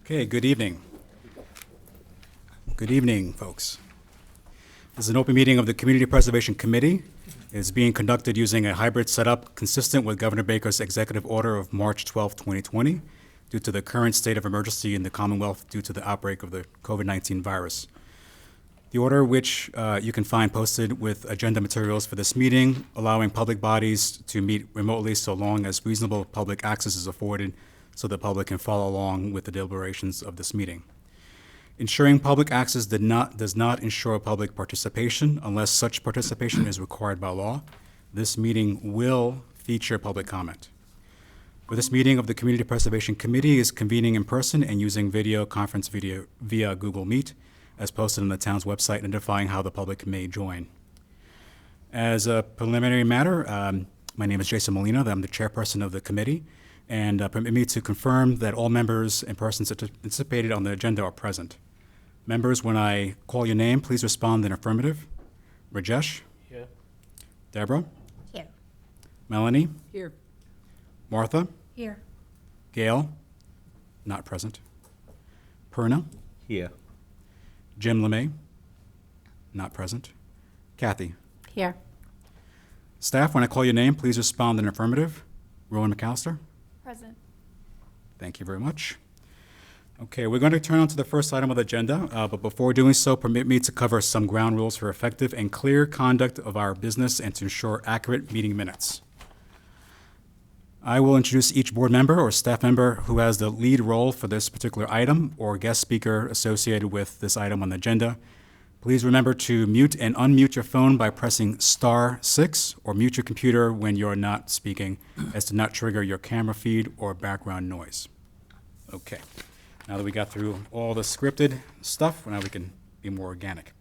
Okay, good evening. Good evening, folks. This is an open meeting of the Community Preservation Committee. It is being conducted using a hybrid setup consistent with Governor Baker's executive order of March 12, 2020, due to the current state of emergency in the Commonwealth due to the outbreak of the COVID-19 virus. The order, which you can find posted with agenda materials for this meeting, allowing public bodies to meet remotely so long as reasonable public access is afforded so the public can follow along with the deliberations of this meeting. Ensuring public access does not ensure public participation unless such participation is required by law. This meeting will feature public comment. For this meeting of the Community Preservation Committee is convening in person and using video conference via Google Meet, as posted on the town's website, identifying how the public may join. As a preliminary matter, my name is Jason Molina. I'm the chairperson of the committee, and permit me to confirm that all members and persons anticipated on the agenda are present. Members, when I call your name, please respond in affirmative. Rajesh? Here. Deborah? Here. Melanie? Here. Martha? Here. Gail? Not present. Perna? Here. Jim LeMay? Not present. Kathy? Here. Staff, when I call your name, please respond in affirmative. Rowan McAllister? Present. Thank you very much. Okay, we're going to turn on to the first item of the agenda, but before doing so, permit me to cover some ground rules for effective and clear conduct of our business and to ensure accurate meeting minutes. I will introduce each board member or staff member who has the lead role for this particular item or guest speaker associated with this item on the agenda. Please remember to mute and unmute your phone by pressing *6 or mute your computer when you're not speaking as to not trigger your camera feed or background noise. Okay. Now that we got through all the scripted stuff, now we can be more organic.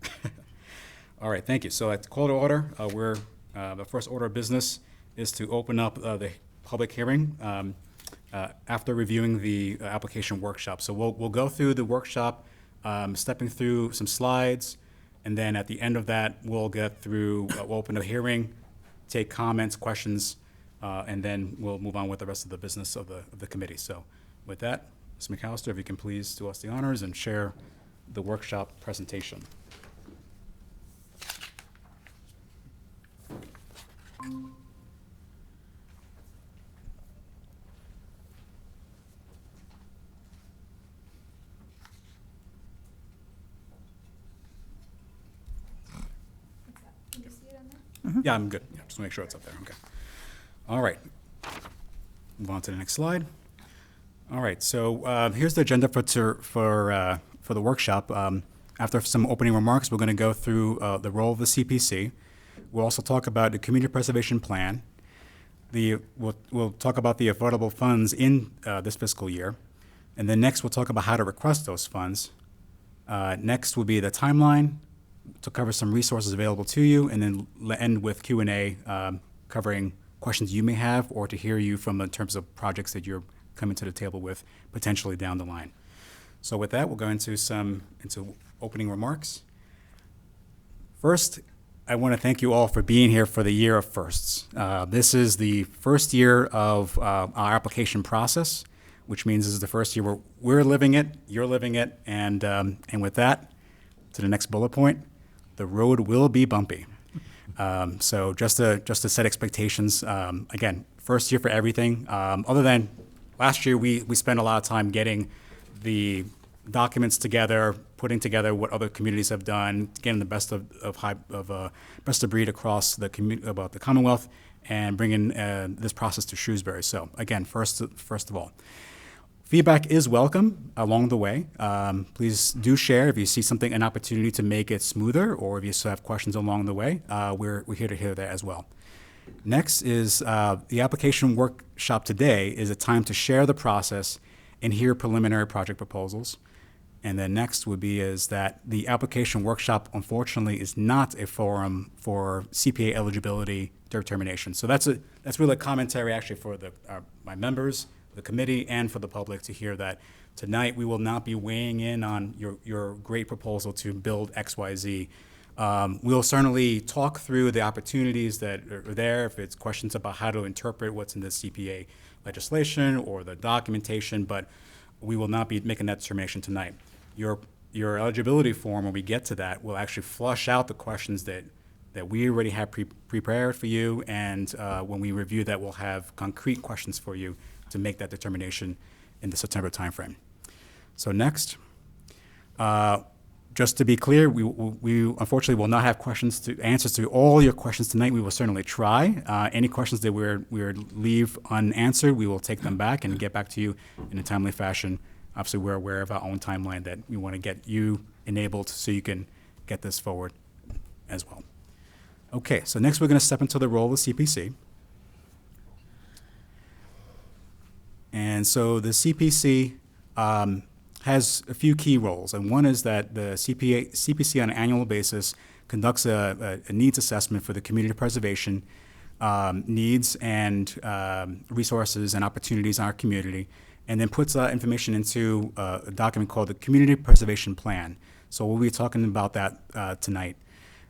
All right, thank you. So at call to order, the first order of business is to open up the public hearing after reviewing the application workshop. So we'll go through the workshop, stepping through some slides, and then at the end of that, we'll we'll open the hearing, take comments, questions, and then we'll move on with the rest of the business of the committee. So with that, Ms. McAllister, if you can please do us the honors and share the workshop presentation. Can you see it on there? Yeah, I'm good. Yeah, just make sure it's up there. Okay. All right. Move on to the next slide. All right. So here's the agenda for the workshop. After some opening remarks, we're going to go through the role of the CPC. We'll also talk about the community preservation plan. We'll talk about the affordable funds in this fiscal year, and then next we'll talk about how to request those funds. Next will be the timeline to cover some resources available to you, and then end with Q&A covering questions you may have or to hear you from in terms of projects that you're coming to the table with potentially down the line. So with that, we'll go into opening remarks. First, I want to thank you all for being here for the year of firsts. This is the first year of our application process, which means this is the first year where we're living it, you're living it, and with that, to the next bullet point, the road will be bumpy. So just to set expectations, again, first year for everything. Other than last year, we spent a lot of time getting the documents together, putting together what other communities have done, getting the best of breed across about the Commonwealth, and bringing this process to Shrewsbury. So again, first of all, feedback is welcome along the way. Please do share if you see an opportunity to make it smoother, or if you still have questions along the way. We're here to hear that as well. Next is the application workshop today is a time to share the process and hear preliminary project proposals. And then next would be is that the application workshop, unfortunately, is not a forum for CPA eligibility determination. So that's really a commentary actually for my members, the committee, and for the public to hear that tonight we will not be weighing in on your great proposal to build XYZ. We'll certainly talk through the opportunities that are there, if it's questions about how to interpret what's in the CPA legislation or the documentation, but we will not be making that determination tonight. Your eligibility form, when we get to that, will actually flush out the questions that we already have prepared for you, and when we review that, we'll have concrete questions for you to make that determination in the September timeframe. So next, just to be clear, we unfortunately will not have answers to all your questions tonight. We will certainly try. Any questions that we leave unanswered, we will take them back and get back to you in a timely fashion. Obviously, we're aware of our own timeline that we want to get you enabled so you can get this forward as well. Okay, so next we're going to step into the role of CPC. And so the CPC has a few key roles, and one is that the CPC on an annual basis conducts a needs assessment for the community preservation needs and resources and opportunities in our community, and then puts information into a document called the Community Preservation Plan. So we'll be talking about that tonight.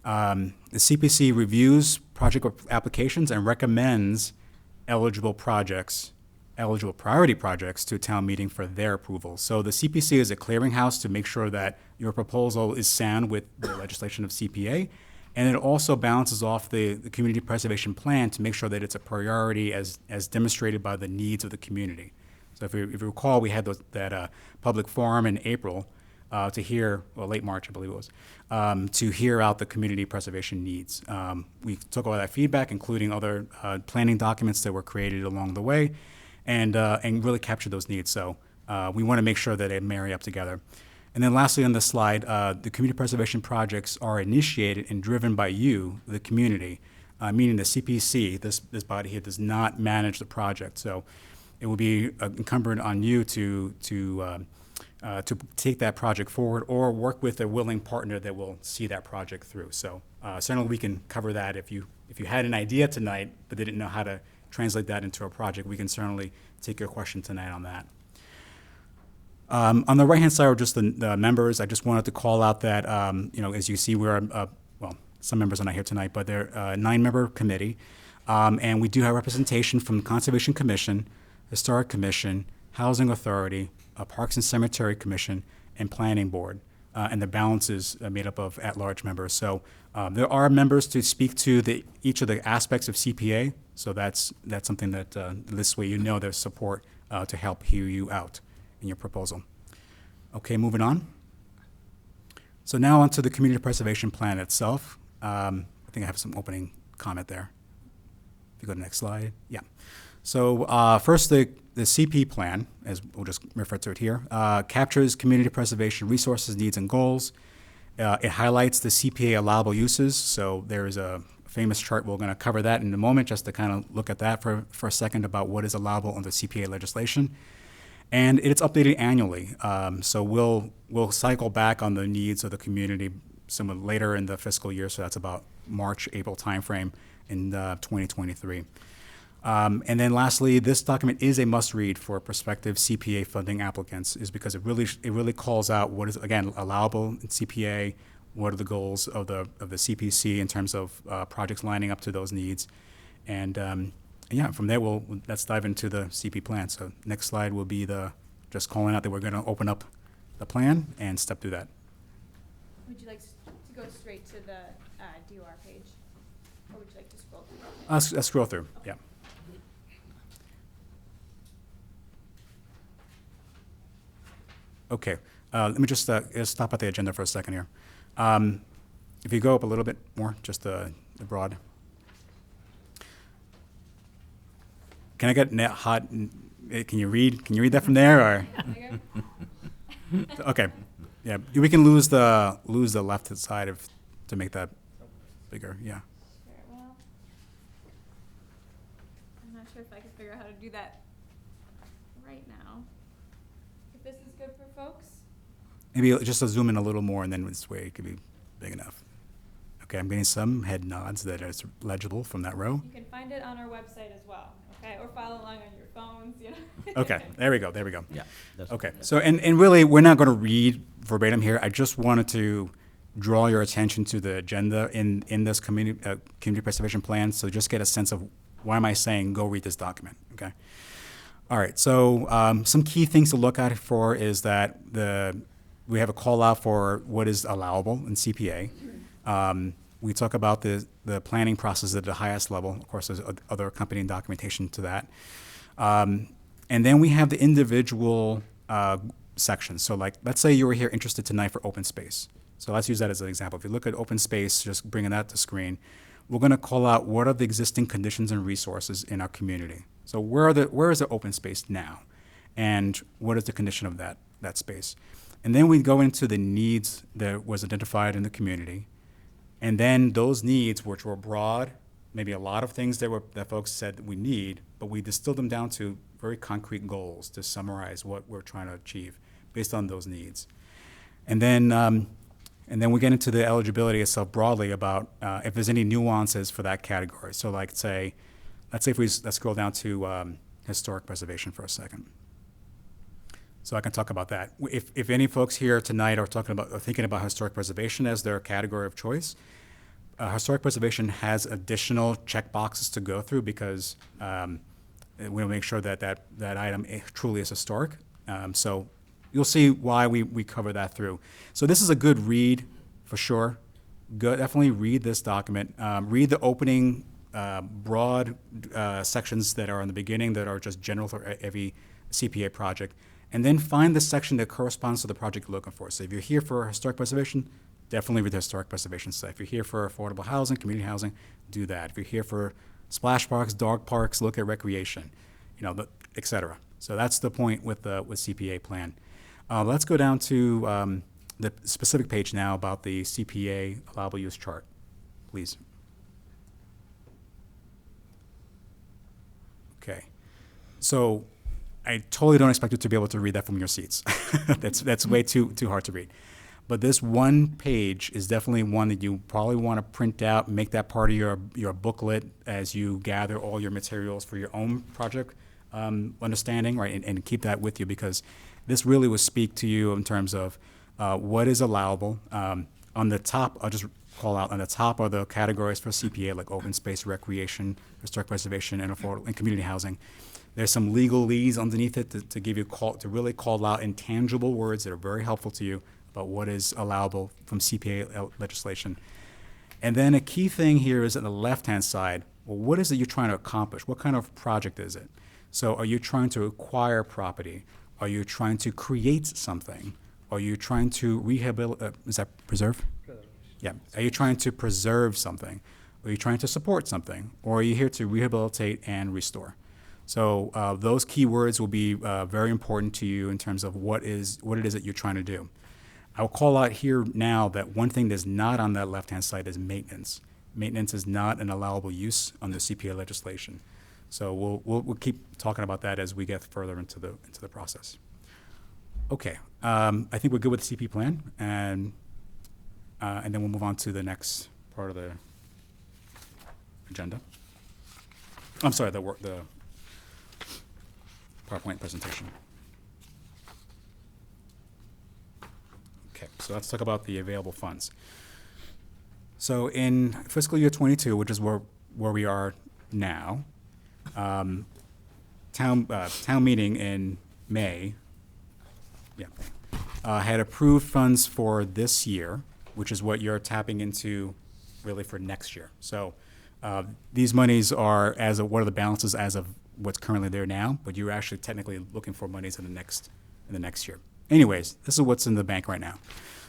The CPC reviews project applications and recommends eligible priority projects to a town meeting for their approval. So the CPC is a clearinghouse to make sure that your proposal is sound with the legislation of CPA, and it also balances off the community preservation plan to make sure that it's a priority as demonstrated by the needs of the community. So if you recall, we had that public forum in April to hear, well, late March, I believe it was, to hear out the community preservation needs. We took all that feedback, including other planning documents that were created along the way, and really capture those needs. So we want to make sure that they marry up together. And then lastly on this slide, the community preservation projects are initiated and driven by you, the community, meaning the CPC, this body here, does not manage the project. So it will be incumbent on you to take that project forward or work with a willing partner that will see that project through. So certainly we can cover that. If you had an idea tonight but didn't know how to translate that into a project, we can certainly take your question tonight on that. On the right-hand side are just the members. I just wanted to call out that, as you see, we're, well, some members are not here tonight, but they're a 9-member committee. And we do have representation from the Conservation Commission, Historic Commission, Housing Authority, Parks and Cemetery Commission, and Planning Board. And the balance is made up of at-large members. So there are members to speak to each of the aspects of CPA. So that's something that this way there's support to help hear you out in your proposal. Okay, moving on. So now onto the community preservation plan itself. I think I have some opening comment there. If you go to the next slide, yeah. So first, the CP plan, as we'll just refer to it here, captures community preservation resources, needs, and goals. It highlights the CPA allowable uses. So there's a famous chart. We're going to cover that in a moment, just to kind of look at that for a second about what is allowable under CPA legislation. And it's updated annually. So we'll cycle back on the needs of the community somewhat later in the fiscal year. So that's about March, April timeframe in 2023. And then lastly, this document is a must-read for prospective CPA funding applicants, is because it really calls out what is, again, allowable in CPA, what are the goals of the CPC in terms of projects lining up to those needs. And yeah, from there, let's dive into the CP plan. So next slide will be just calling out that we're going to open up the plan and step through that. Would you like to go straight to the DOR page? Or would you like to scroll through? Let's scroll through, Okay. yeah. Okay, let me just stop at the agenda for a second here. If you go up a little bit more, just the broad. Can I get hot? Can you read that from there, or? Okay, yeah, we can lose the left side to make that bigger. Yeah. Sure, well, I'm not sure if I can figure out how to do that right now. If this is good for folks. Maybe just to zoom in a little more, and then this way it could be big enough. Okay, I'm getting some head nods that it's legible from that row. You can find it on our website as well, okay? Or follow along on your phones, Okay, there we go. Yeah. Okay, so and really, we're not going to read verbatim here. I just wanted to draw your attention to the agenda in this community preservation plan, so just get a sense of why am I saying go read this document, okay? All right, so some key things to look at for is that we have a call out for what is allowable in CPA. We talk about the planning process at the highest level. Of course, there's other accompanying documentation to that. And then we have the individual sections. So like, let's say you were here interested tonight for open space. So let's use that as an example. If you look at open space, just bringing that to screen, we're going to call out what are the existing conditions and resources in our community. So where is the open space now? And what is the condition of that space? And then we go into the needs that was identified in the community. And then those needs, which were broad, maybe a lot of things that folks said that we need, but we distilled them down to very concrete goals to summarize what we're trying to achieve based on those needs. And then we get into the eligibility itself broadly about if there's any nuances for that category. So like let's scroll down to historic preservation for a second. So I can talk about that. If any folks here tonight are thinking about historic preservation as their category of choice, historic preservation has additional checkboxes to go through because we want to make sure that item truly is historic. So you'll see why we cover that through. So this is a good read for sure. Definitely read this document. Read the opening broad sections that are in the beginning that are just general for every CPA project. And then find the section that corresponds to the project you're looking for. So if you're here for historic preservation, definitely read the historic preservation site. If you're here for affordable housing, community housing, do that. If you're here for splash parks, dog parks, look at recreation, et cetera. So that's the point with CPA plan. Let's go down to the specific page now about the CPA Allowable Use Chart, please. Okay. So I totally don't expect you to be able to read that from your seats. That's way too hard to read. But this one page is definitely one that you probably want to print out, make that part of your booklet as you gather all your materials for your own project understanding, right? And keep that with you because this really will speak to you in terms of what is allowable. On the top, I'll just call out on the top are the categories for CPA like open space, recreation, historic preservation, and affordable and community housing. There's some legalese underneath it to give you to really call out intangible words that are very helpful to you about what is allowable from CPA legislation. And then a key thing here is on the left-hand side, well, what is it you're trying to accomplish? What kind of project is it? So are you trying to acquire property? Are you trying to create something? Are you trying to rehabilitate, is that preserve? Yeah. Are you trying to preserve something? Are you trying to support something? Or are you here to rehabilitate and restore? So those keywords will be very important to you in terms of what it is that you're trying to do. I'll call out here now that one thing that's not on that left-hand side is maintenance. Maintenance is not an allowable use under CPA legislation. So we'll keep talking about that as we get further into the process. Okay, I think we're good with the CP plan, and then we'll move on to the next part of the agenda. I'm sorry, the PowerPoint presentation. Okay, so let's talk about the available funds. So in fiscal year 22, which is where we are now, town meeting in May had approved funds for this year, which is what you're tapping into really for next year. So these monies are what are the balances as of what's currently there now, but you're actually technically looking for monies in the next year. Anyways, this is what's in the bank right now.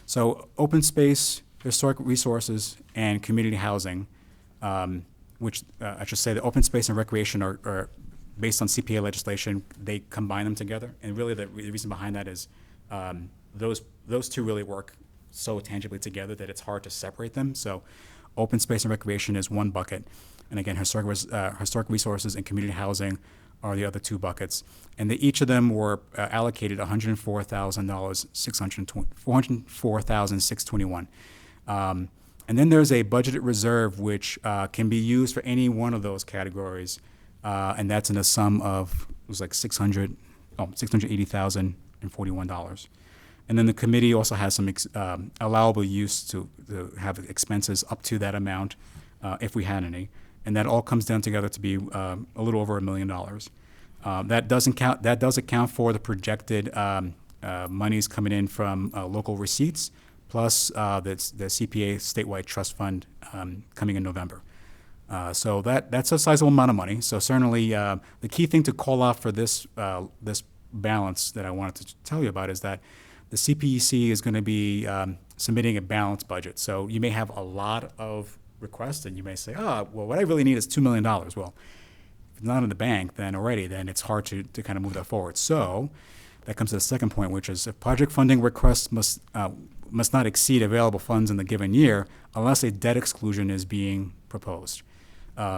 So open space, historic resources, and community housing, which I should say the open space and recreation are based on CPA legislation. They combine them together, and really the reason behind that is those two really work so tangibly together that it's hard to separate them. So open space and recreation is one bucket, and again, historic resources and community housing are the other two buckets. And each of them were allocated $404,621. And then there's a budgeted reserve which can be used for any one of those categories, and that's in a sum of, it was like $680,041. And then the committee also has some allowable use to have expenses up to that amount if we had any. And that all comes down together to be a little over $1 million. That does account for the projected monies coming in from local receipts, plus the CPA statewide trust fund coming in November. So that's a sizable amount of money. So certainly the key thing to call out for this balance that I wanted to tell you about is that the CPEC is going to be submitting a balanced budget. So you may have a lot of requests, and you may say, well, what I really need is $2 million. Well, if it's not in the bank, then it's hard to kind of move that forward. So that comes to the second point, which is if project funding requests must not exceed available funds in the given year unless a debt exclusion is being proposed.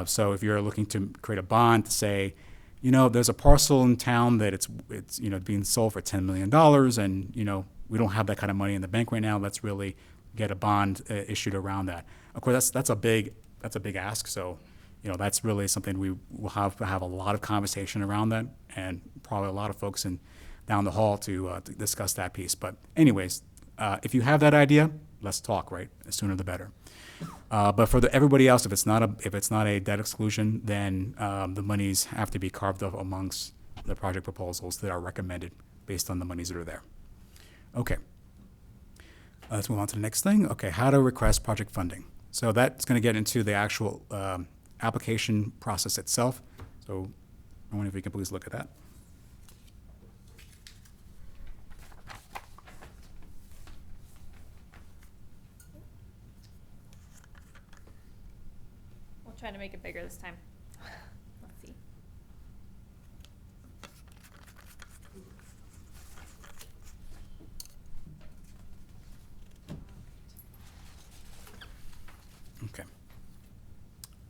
So if you're looking to create a bond to say, there's a parcel in town that it's being sold for $10 million, and we don't have that kind of money in the bank right now. Let's really get a bond issued around that. Of course, that's a big ask. So that's really something we will have to have a lot of conversation around that, and probably a lot of folks down the hall to discuss that piece. But anyways, if you have that idea, let's talk. Right, the sooner the better. But for everybody else, if it's not a debt exclusion, then the monies have to be carved up amongst the project proposals that are recommended based on the monies that are there. Okay. Let's move on to the next thing. Okay, how to request project funding. So that's going to get into the actual application process itself. So I wonder if we can please look at that. We'll try to make it bigger this time. Let's see. Okay.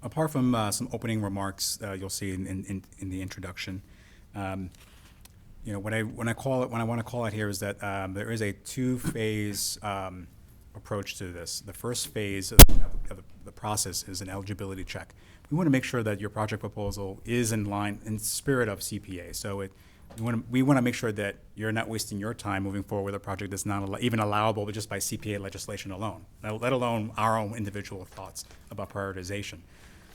Apart from some opening remarks you'll see in the introduction, what I want to call it here is that there is a two-phase approach to this. The first phase of the process is an eligibility check. We want to make sure that your project proposal is in line in spirit of CPA. So we want to make sure that you're not wasting your time moving forward with a project that's not even allowable but just by CPA legislation alone, let alone our own individual thoughts about prioritization.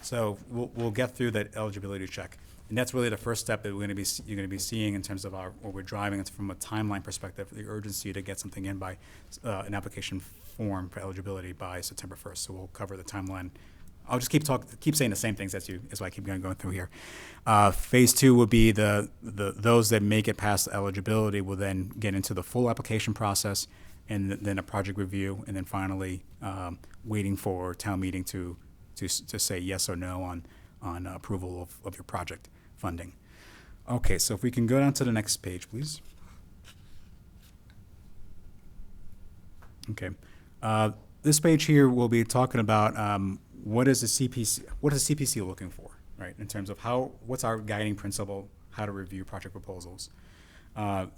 So we'll get through that eligibility check, and that's really the first step that you're going to be seeing in terms of what we're driving. It's from a timeline perspective, the urgency to get something in by an application form for eligibility by September 1st. So we'll cover the timeline. I'll just keep saying the same things as I keep going through here. Phase two will be those that make it past eligibility will then get into the full application process, and then a project review, and then finally waiting for town meeting to say yes or no on approval of your project funding. Okay, so if we can go down to the next page, please. Okay, this page here we'll be talking about what is the CPC looking for, right? In terms of what's our guiding principle, how to review project proposals.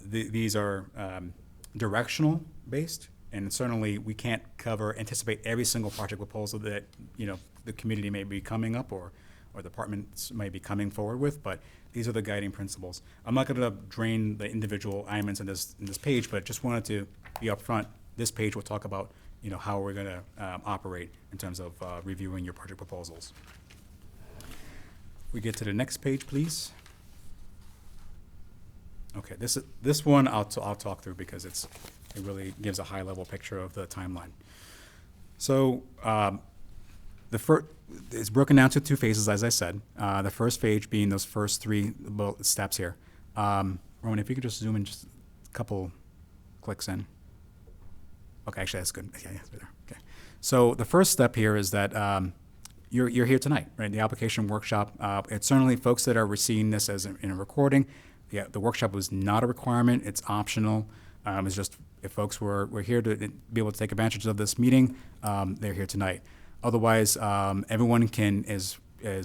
These are directional based, and certainly we can't anticipate every single project proposal that the community may be coming up or departments may be coming forward with, but these are the guiding principles. I'm not going to drain the individual elements in this page, but just wanted to be upfront. This page will talk about how we're going to operate in terms of reviewing your project proposals. We get to the next page, please. Okay, this one I'll talk through because it really gives a high-level picture of the timeline. So it's broken down to two phases, as I said. The first phase being those first three steps here. Roman, if you could just zoom in just a couple clicks in. Okay, actually that's good. Yeah, there. Okay. So the first step here is that you're here tonight, right? The application workshop. It's certainly folks that are receiving this as in a recording. The workshop was not a requirement. It's optional. It's just if folks were here to be able to take advantage of this meeting, they're here tonight. Otherwise, everyone is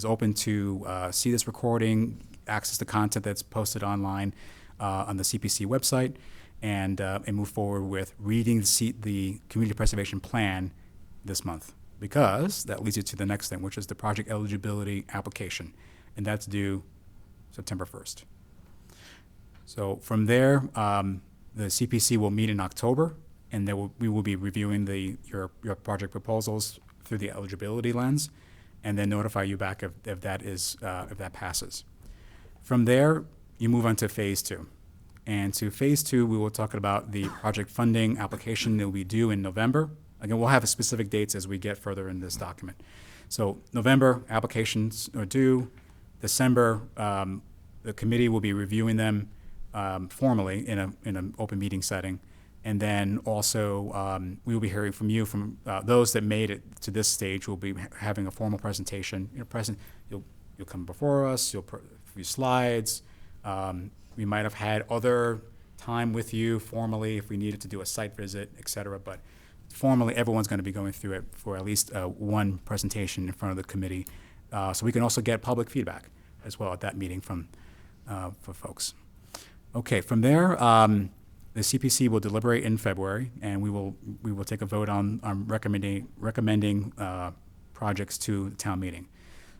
open to see this recording, access the content that's posted online on the CPC website, and move forward with reading the community preservation plan this month, because that leads you to the next thing, which is the project eligibility application, and that's due September 1st. So from there, the CPC will meet in October, and we will be reviewing your project proposals through the eligibility lens, and then notify you back if that passes. From there, you move on to phase 2. And to phase 2, we will talk about the project funding application that will be due in November. Again, we'll have specific dates as we get further in this document. So November, applications are due. December, the committee will be reviewing them formally in an open meeting setting. And then also, we will be hearing from you, from those that made it to this stage. We'll be having a formal presentation. You'll come before us. You'll a few slides. We might have had other time with you formally if we needed to do a site visit, et cetera. But formally, everyone's going to be going through it for at least one presentation in front of the committee. So we can also get public feedback as well at that meeting from for folks. Okay, from there, the CPC will deliberate in February, and we will take a vote on recommending projects to the town meeting.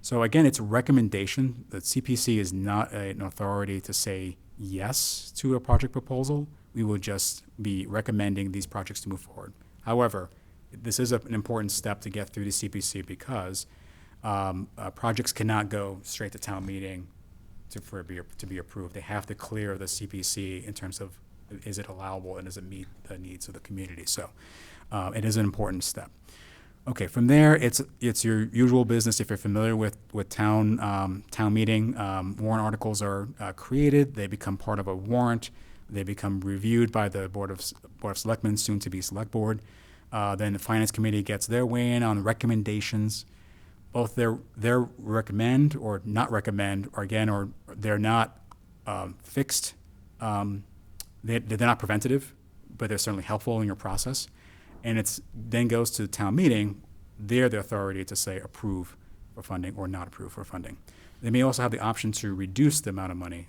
So again, it's a recommendation. The CPC is not an authority to say yes to a project proposal. We will just be recommending these projects to move forward. However, this is an important step to get through the CPC because projects cannot go straight to town meeting to be approved. They have to clear the CPC in terms of is it allowable and does it meet the needs of the community. So it is an important step. Okay, from there, it's your usual business. If you're familiar with town meeting, warrant articles are created. They become part of a warrant. They become reviewed by the Board of Selectmen, soon to be Select Board. Then the Finance Committee gets their weigh in on recommendations. Both their recommend or not recommend, or they're not fixed. They're not preventative, but they're certainly helpful in your process. And it's then goes to the town meeting. They're the authority to say approve for funding or not approve for funding. They may also have the option to reduce the amount of money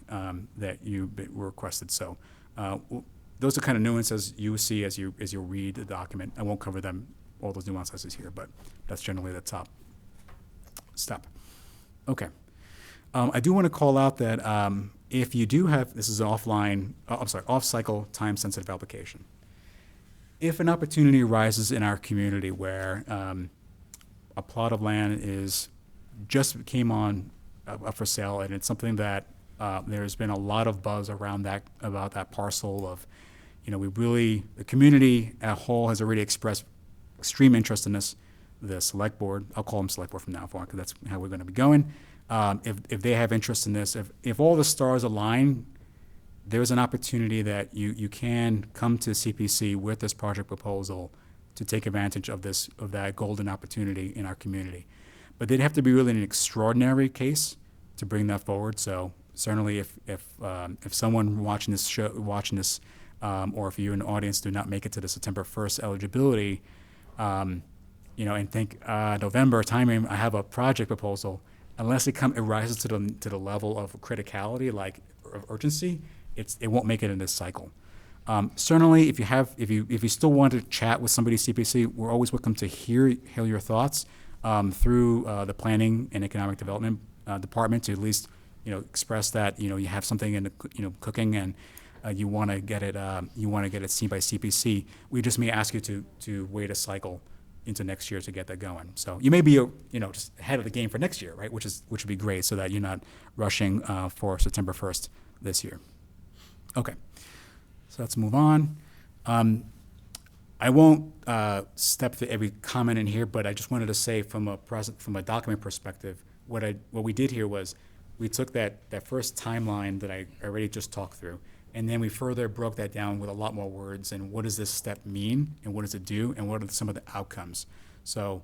that you requested. So those are kind of nuances you see as you read the document. I won't cover them, all those nuances here, but that's generally the top step. Okay. I do want to call out that if you do have, this is an off-cycle time-sensitive application. If an opportunity arises in our community where a plot of land just came on up for sale, and it's something that there's been a lot of buzz around about that parcel of, the community as a whole has already expressed extreme interest in this. The select board, I'll call them select board from now on because that's how we're going to be going. If they have interest in this, if all the stars align, there's an opportunity that you can come to CPC with this project proposal to take advantage of that golden opportunity in our community. But they'd have to be really an extraordinary case to bring that forward. So certainly, if someone watching this, or if you in the audience do not make it to the September 1st eligibility, and think November timing, I have a project proposal. Unless it rises to the level of criticality, like of urgency, it won't make it in this cycle. Certainly, if you still want to chat with somebody CPC, we're always welcome to hear your thoughts through the Planning and Economic Development Department to at least express that you have something in the cooking and you want to get it seen by CPC. We just may ask you to wait a cycle into next year to get that going. So you may be just ahead of the game for next year, right? Which would be great, so that you're not rushing for September 1st this year. Okay, so let's move on. I won't step through every comment in here, but I just wanted to say from a document perspective, what we did here was we took that first timeline that I already just talked through, and then we further broke that down with a lot more words and what does this step mean and what does it do and what are some of the outcomes. So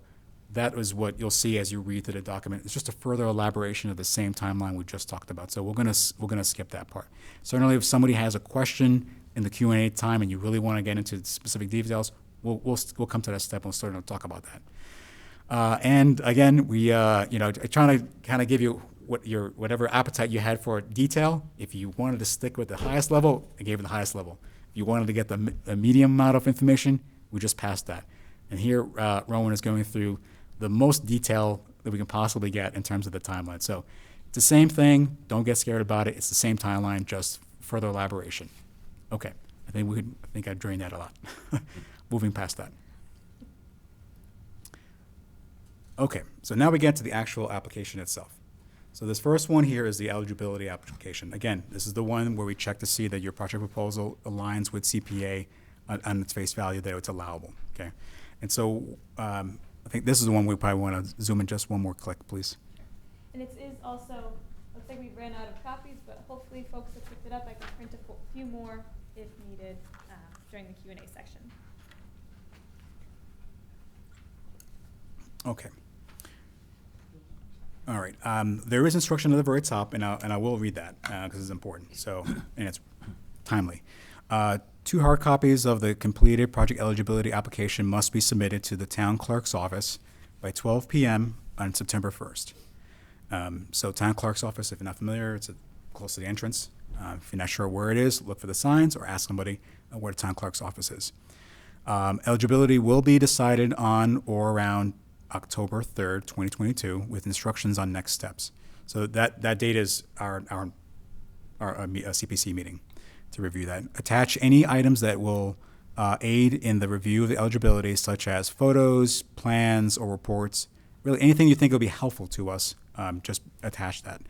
that is what you'll see as you read through the document. It's just a further elaboration of the same timeline we just talked about. So we're gonna skip that part. Certainly, if somebody has a question in the Q&A time and you really want to get into specific details, we'll come to that step and we'll start to talk about that. And again, we trying to kind of give you whatever appetite you had for detail. If you wanted to stick with the highest level, I gave it the highest level. If you wanted to get the medium amount of information, we just passed that. And here, Rowan is going through the most detail that we can possibly get in terms of the timeline. So it's the same thing. Don't get scared about it. It's the same timeline, just further elaboration. Okay, I think I drained that a lot. Moving past that. Okay, so now we get to the actual application itself. So this first one here is the eligibility application. Again, this is the one where we check to see that your project proposal aligns with CPA on its face value, that it's allowable, okay? And so I think this is the one we probably want to zoom in just one more click, please. And it is also, looks like we ran out of copies, but hopefully folks have picked it up. I can print a few more if needed during the Q&A section. Okay. All right. There is instruction at the very top, and I will read that because it's important. So, and it's timely. 2 hard copies of the completed project eligibility application must be submitted to the town clerk's office by 12 p.m. on September 1st. So town clerk's office, if you're not familiar, it's close to the entrance. If you're not sure where it is, look for the signs or ask somebody where the town clerk's office is. Eligibility will be decided on or around October 3rd, 2022, with instructions on next steps. So that date is our CPC meeting to review that. Attach any items that will aid in the review of the eligibility, such as photos, plans, or reports. Really, anything you think will be helpful to us, just attach that.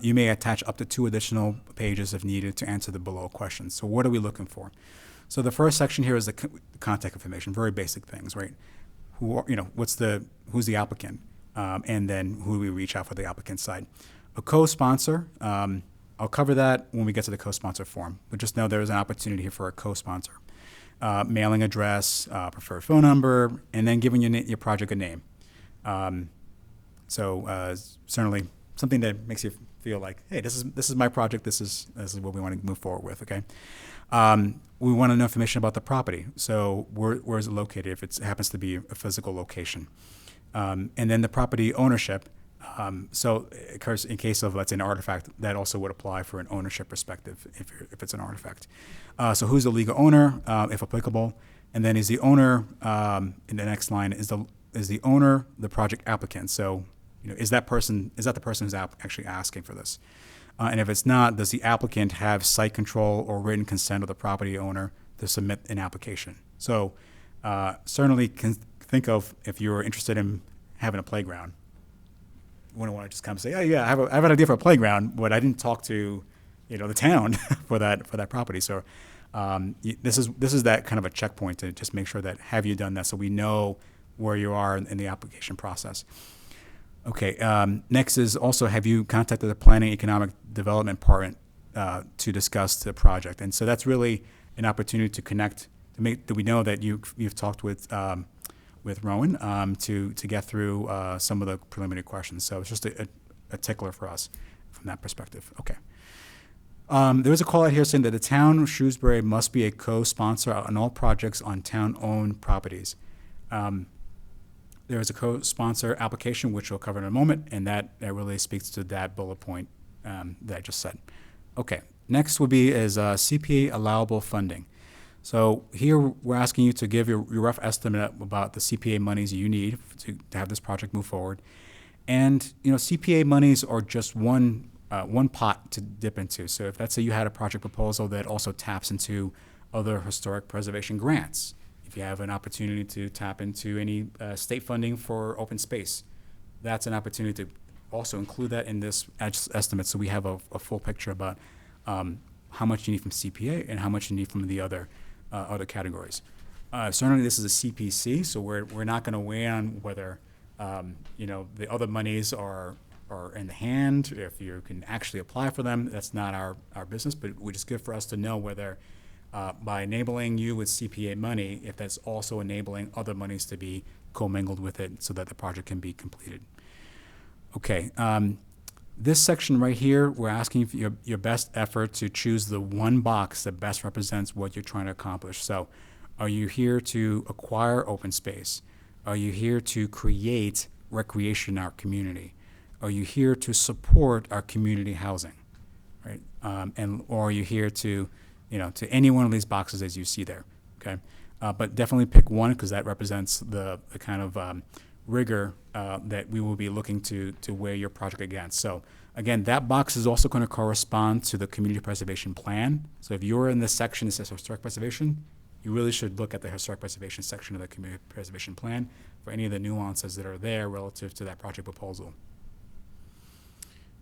You may attach up to 2 additional pages if needed to answer the below questions. So what are we looking for? So the first section here is the contact information, very basic things, right? Who's the applicant, and then who do we reach out for the applicant side. A co-sponsor, I'll cover that when we get to the co-sponsor form, but just know there's an opportunity here for a co-sponsor. Mailing address, preferred phone number, and then giving your project a name. Certainly something that makes you feel like, hey, this is my project. This is what we want to move forward with. Okay. We want to know information about the property. So where is it located? If it happens to be a physical location, and then the property ownership. So it occurs in case of, let's say, an artifact, that also would apply for an ownership perspective if it's an artifact. So who's the legal owner, if applicable, and then is the owner in the next line is the owner the project applicant? So is that the person who's actually asking for this? And if it's not, does the applicant have site control or written consent of the property owner to submit an application? So certainly can think of, if you're interested in having a playground, you wouldn't want to just come and say, oh yeah, I have an idea for a playground, but I didn't talk to the town for that property. So this is that kind of a checkpoint to just make sure that, have you done that, so we know where you are in the application process. Okay, next is also, have you contacted the Planning Economic Development Department to discuss the project? And so that's really an opportunity to connect, that we know that you've talked with Rowan to get through some of the preliminary questions. So it's just a tickler for us from that perspective. Okay. There is a call out here saying that the town of Shrewsbury must be a co-sponsor on all projects on town-owned properties. There is a co-sponsor application, which we'll cover in a moment, and that really speaks to that bullet point that I just said. Okay, next would be CPA allowable funding. So here we're asking you to give your rough estimate about the CPA monies you need to have this project move forward. And CPA monies are just one pot to dip into. So if let's say you had a project proposal that also taps into other historic preservation grants, if you have an opportunity to tap into any state funding for open space, that's an opportunity to also include that in this estimate, so we have a full picture about how much you need from CPA and how much you need from the other categories. Certainly this is a CPC, so we're not going to weigh on whether the other monies are in the hand, if you can actually apply for them. That's not our business, but it's just good for us to know whether by enabling you with CPA money, if that's also enabling other monies to be commingled with it so that the project can be completed. Okay, this section right here, we're asking for your best effort to choose the one box that best represents what you're trying to accomplish. So are you here to acquire open space? Are you here to create recreation in our community? Are you here to support our community housing, right? Or are you here to any one of these boxes as you see there, okay? But definitely pick one, because that represents the kind of rigor that we will be looking to weigh your project against. So again, that box is also going to correspond to the community preservation plan. So if you're in this section that says historic preservation, you really should look at the historic preservation section of the community preservation plan for any of the nuances that are there relative to that project proposal.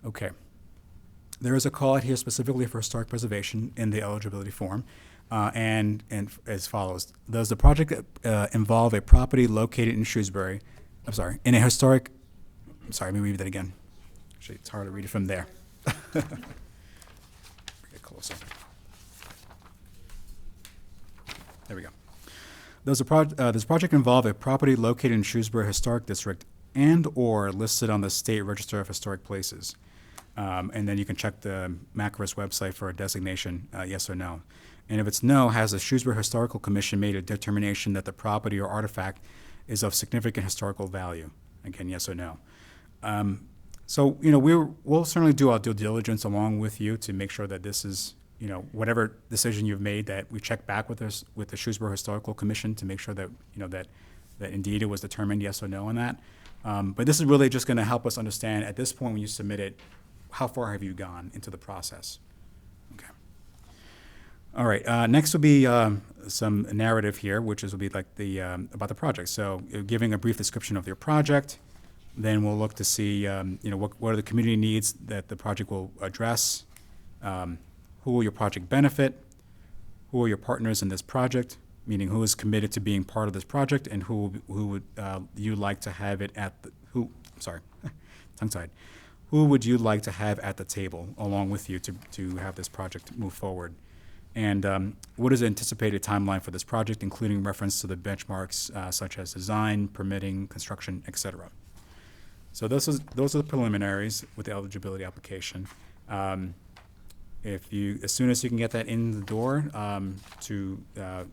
Okay. There is a call out here specifically for historic preservation in the eligibility form, and as follows: does the project involve a property located in Shrewsbury? I'm sorry, in a historic. I'm sorry, let me read that again. Actually, it's hard to read it from there. Get closer. There we go. Does this project involve a property located in Shrewsbury Historic District and/or listed on the State Register of Historic Places? And then you can check the Macros website for a designation, yes or no. And if it's no, has the Shrewsbury Historical Commission made a determination that the property or artifact is of significant historical value? Again, yes or no. So, we'll certainly do our due diligence along with you to make sure that this is, whatever decision you've made, that we check back with the Shrewsbury Historical Commission to make sure that, that indeed it was determined yes or no on that. But this is really just going to help us understand at this point when you submit it, how far have you gone into the process? Okay. All right. Next will be some narrative here, which will be like about the project. So giving a brief description of your project. Then we'll look to see, what are the community needs that the project will address. Who will your project benefit? Who are your partners in this project? Meaning who is committed to being part of this project, and who would you like to have it at the tongue-tied. Who would you like to have at the table along with you to have this project move forward? And what is the anticipated timeline for this project, including reference to the benchmarks such as design, permitting, construction, etc. So those are the preliminaries with the eligibility application. As soon as you can get that in the door to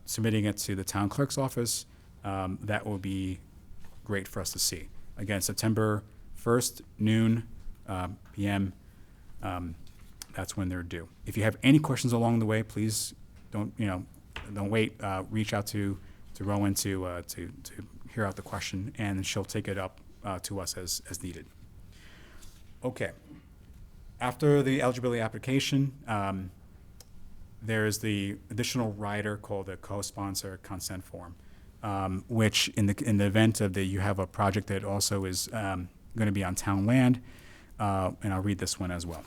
submitting it to the town clerk's office, that will be great for us to see. Again, September 1st, noon, p.m. That's when they're due. If you have any questions along the way, please don't wait. Reach out to Rowan to hear out the question, and she'll take it up to us as needed. Okay. After the eligibility application, there's the additional rider called the co-sponsor consent form, which in the event of you have a project that also is going to be on town land, and I'll read this one as well.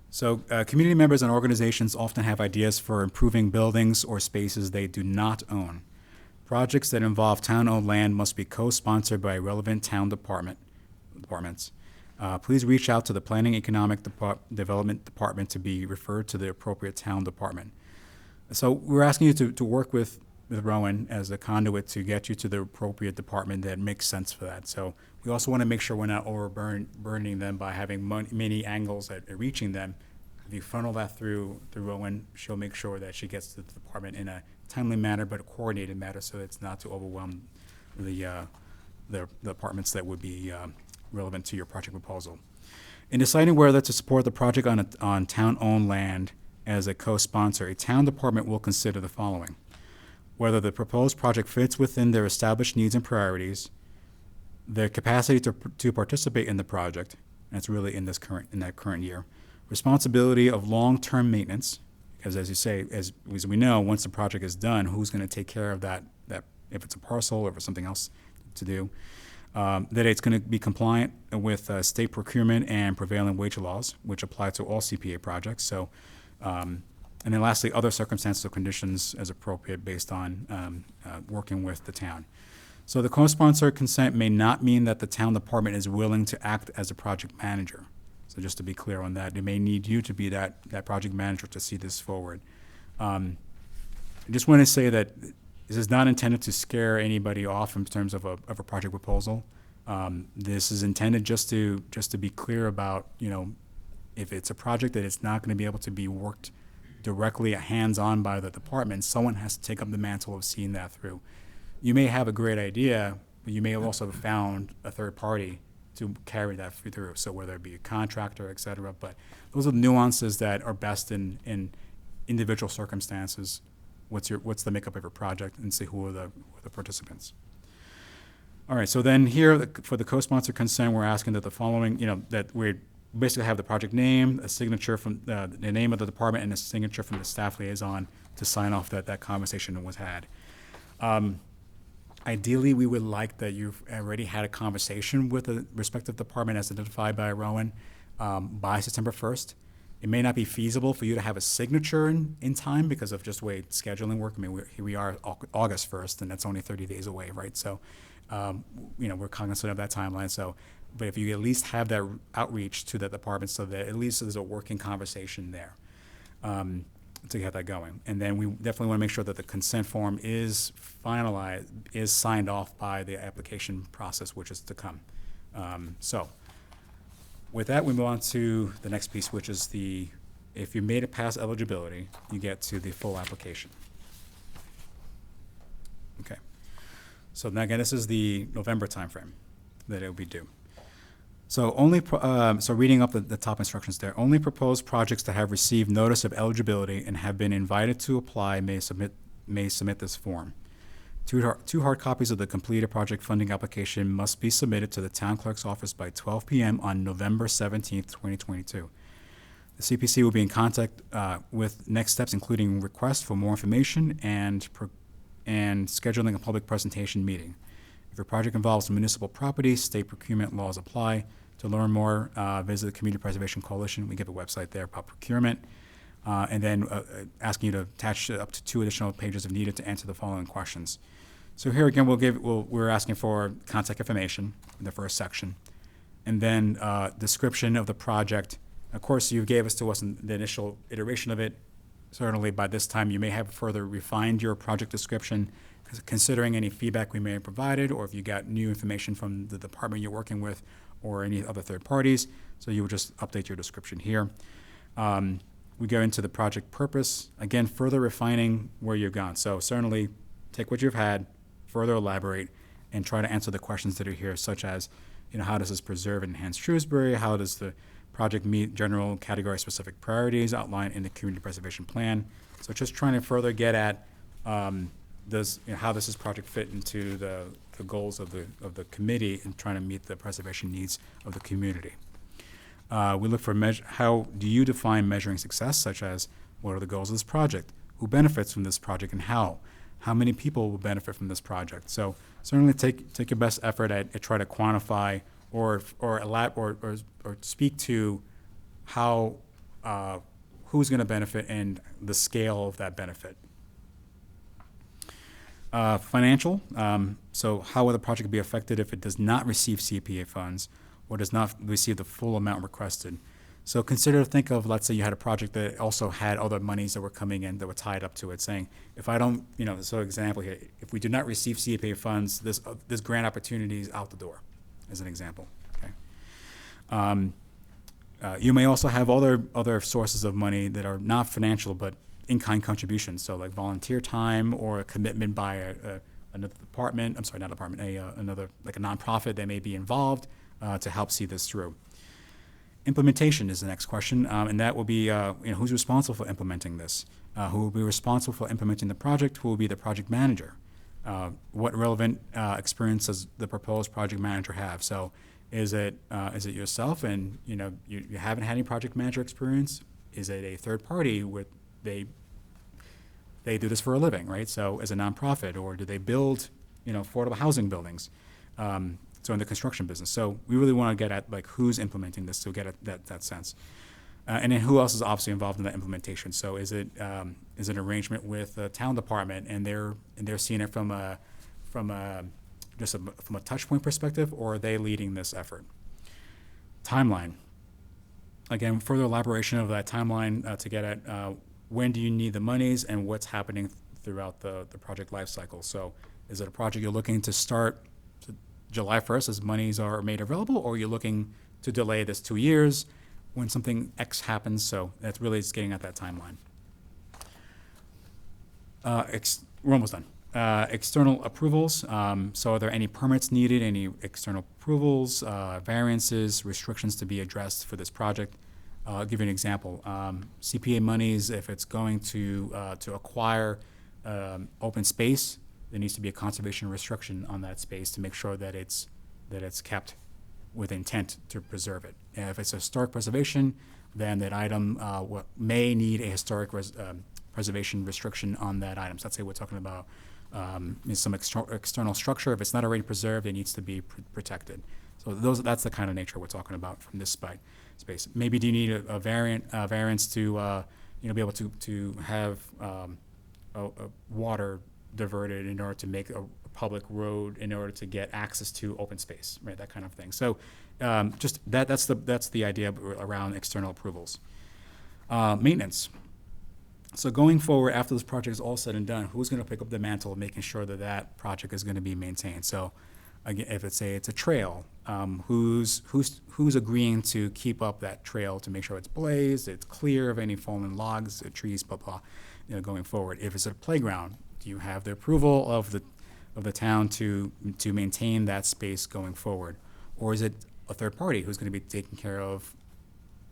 So community members and organizations often have ideas for improving buildings or spaces they do not own. Projects that involve town-owned land must be co-sponsored by relevant town departments. Please reach out to the Planning Economic Development Department to be referred to the appropriate town department. So we're asking you to work with Rowan as a conduit to get you to the appropriate department that makes sense for that. So we also want to make sure we're not overburdening them by having many angles at reaching them. If you funnel that through Rowan, she'll make sure that she gets to the department in a timely manner, but a coordinated manner, so it's not to overwhelm the departments that would be relevant to your project proposal. In deciding whether to support the project on town-owned land as a co-sponsor, a town department will consider the following: whether the proposed project fits within their established needs and priorities, their capacity to participate in the project, and it's really in that current year, responsibility of long-term maintenance, because as you say, as we know, once the project is done, who's going to take care of that if it's a parcel or if it's something else to do, that it's going to be compliant with state procurement and prevailing wage laws, which apply to all CPA projects. So, and then lastly, other circumstances or conditions as appropriate based on working with the town. So the co-sponsor consent may not mean that the town department is willing to act as a project manager. So just to be clear on that, they may need you to be that project manager to see this forward. I just want to say that this is not intended to scare anybody off in terms of a project proposal. This is intended just to be clear about, if it's a project that it's not going to be able to be worked directly hands-on by the department, someone has to take up the mantle of seeing that through. You may have a great idea, but you may have also found a third party to carry that through. So whether it be a contractor, et cetera, but those are the nuances that are best in individual circumstances. What's the makeup of your project, and see who are the participants. All right, so then here for the co-sponsor consent, we're asking that the following, that we basically have the project name, a signature from the name of the department, and a signature from the staff liaison to sign off that conversation was had. Ideally, we would like that you've already had a conversation with the respective department as identified by Rowan by September 1st. It may not be feasible for you to have a signature in time because of just the way scheduling work. I mean, here we are August 1st, and that's only 30 days away, right? So, we're cognizant of that timeline. So, but if you at least have that outreach to the department so that at least there's a working conversation there. To get that going. And then we definitely want to make sure that the consent form is finalized, is signed off by the application process, which is to come. So with that, we move on to the next piece, which is if you made it past eligibility, you get to the full application. Okay. So now again, this is the November timeframe that it will be due. So so reading up the top instructions there, only proposed projects that have received notice of eligibility and have been invited to apply may submit this form. Two hard copies of the completed project funding application must be submitted to the town clerk's office by 12 p.m. on November 17th, 2022. The CPC will be in contact with next steps, including requests for more information and scheduling a public presentation meeting. If your project involves municipal property, state procurement laws apply. To learn more, visit the Community Preservation Coalition. We give a website there about procurement. And then asking you to attach up to 2 additional pages if needed to answer the following questions. So here again, we're asking for contact information in the first section. And then description of the project. Of course, you gave to us in the initial iteration of it. Certainly by this time, you may have further refined your project description, considering any feedback we may have provided, or if you got new information from the department you're working with or any other third parties. So you would just update your description here. We go into the project purpose, again, further refining where you've gone. So certainly take what you've had, further elaborate, and try to answer the questions that are here, such as, how does this preserve and enhance Shrewsbury? How does the project meet general category specific priorities outlined in the community preservation plan? So just trying to further get at how does this project fit into the goals of the committee and trying to meet the preservation needs of the community. We look for how do you define measuring success, such as what are the goals of this project, who benefits from this project, and how many people will benefit from this project. So certainly take your best effort at try to quantify or speak to how who's going to benefit and the scale of that benefit. Financial, so how will the project be affected if it does not receive CPA funds or does not receive the full amount requested? So think of, let's say you had a project that also had other monies that were coming in that were tied up to it, saying, if I don't, so example here, if we do not receive CPA funds, this grant opportunity is out the door, as an example, okay? You may also have other sources of money that are not financial, but in-kind contributions, so like volunteer time or a commitment by another department, another, like a nonprofit that may be involved to help see this through. Implementation is the next question, and that will be, who's responsible for implementing this? Who will be responsible for implementing the project? Who will be the project manager? What relevant experience does the proposed project manager have? So is it yourself and, you haven't had any project manager experience? Is it a third party with they do this for a living, right? So as a nonprofit, or do they build, affordable housing buildings? So in the construction business. So we really want to get at like who's implementing this to get at that sense. And then who else is obviously involved in that implementation? So is it an arrangement with the town department and they're seeing it from a touch point perspective, or are they leading this effort? Timeline. Again, further elaboration of that timeline to get at when do you need the monies and what's happening throughout the project life cycle. So is it a project you're looking to start July 1st as monies are made available, or you're looking to delay this 2 years when something X happens? So that's really just getting at that timeline. We're almost done. External approvals. So are there any permits needed, any external approvals, variances, restrictions to be addressed for this project? I'll give you an example. CPA monies, if it's going to acquire open space, there needs to be a conservation restriction on that space to make sure that it's kept with intent to preserve it. And if it's historic preservation, then that item may need a historic preservation restriction on that item. So let's say we're talking about some external structure. If it's not already preserved, it needs to be protected. So that's the kind of nature we're talking about from this space. Maybe do you need a variance to be able to have a water diverted in order to make a public road in order to get access to open space, right? That kind of thing. So just that's the idea around external approvals. Maintenance. So going forward, after this project is all said and done, who's going to pick up the mantle of making sure that that project is going to be maintained? So again, if it's a trail, who's agreeing to keep up that trail to make sure it's blazed, it's clear of any fallen logs, trees, blah blah, going forward. If it's a playground, do you have the approval of the town to maintain that space going forward, or is it a third party who's going to be taking care of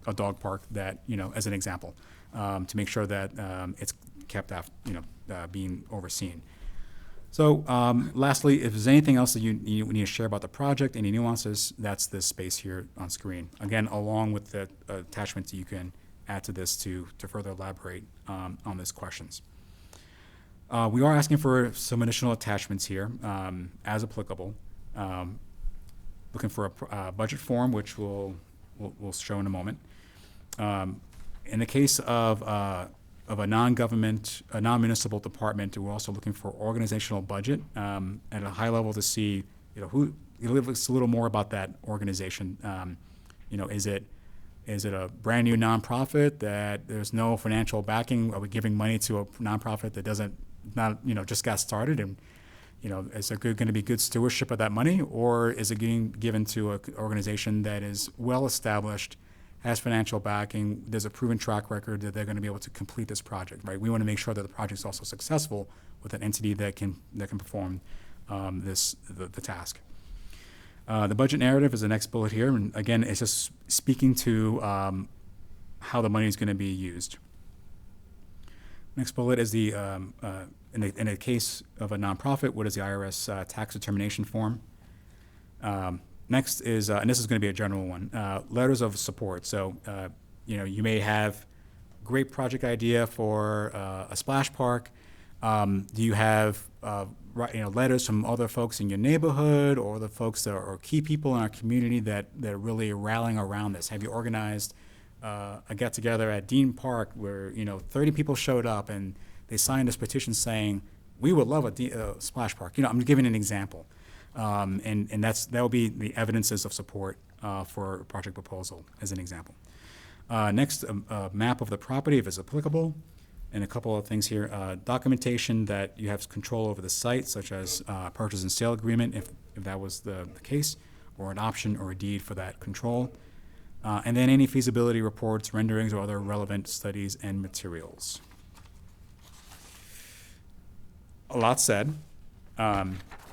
a dog park that, as an example, to make sure that it's kept being overseen. So lastly, if there's anything else that you need to share about the project, any nuances, that's this space here on screen. Again, along with the attachments you can add to this to further elaborate on these questions. We are asking for some additional attachments here as applicable. Looking for a budget form, which we'll show in a moment. In the case of a non-municipal department, we're also looking for organizational budget at a high level to see, who us a little more about that organization. Is it a brand new nonprofit that there's no financial backing? Are we giving money to a nonprofit that just got started? And is there going to be good stewardship of that money, or is it being given to an organization that is well established, has financial backing, there's a proven track record that they're going to be able to complete this project, right? We want to make sure that the project is also successful with an entity that can perform the task. The budget narrative is the next bullet here, and again, it's just speaking to how the money is going to be used. Next bullet is the in a case of a nonprofit, what is the IRS tax determination form? Next is, and this is going to be a general one, letters of support. So, you may have great project idea for a splash park. Do you have letters from other folks in your neighborhood or the folks that are key people in our community that are really rallying around this? Have you organized a get-together at Dean Park where 30 people showed up and they signed this petition saying we would love a splash park? I'm giving an example. And that will be the evidences of support for a project proposal as an example. Next, a map of the property if it's applicable, and a couple of things here. Documentation that you have control over the site, such as purchase and sale agreement if that was the case, or an option or a deed for that control. And then any feasibility reports, renderings, or other relevant studies and materials. A lot said.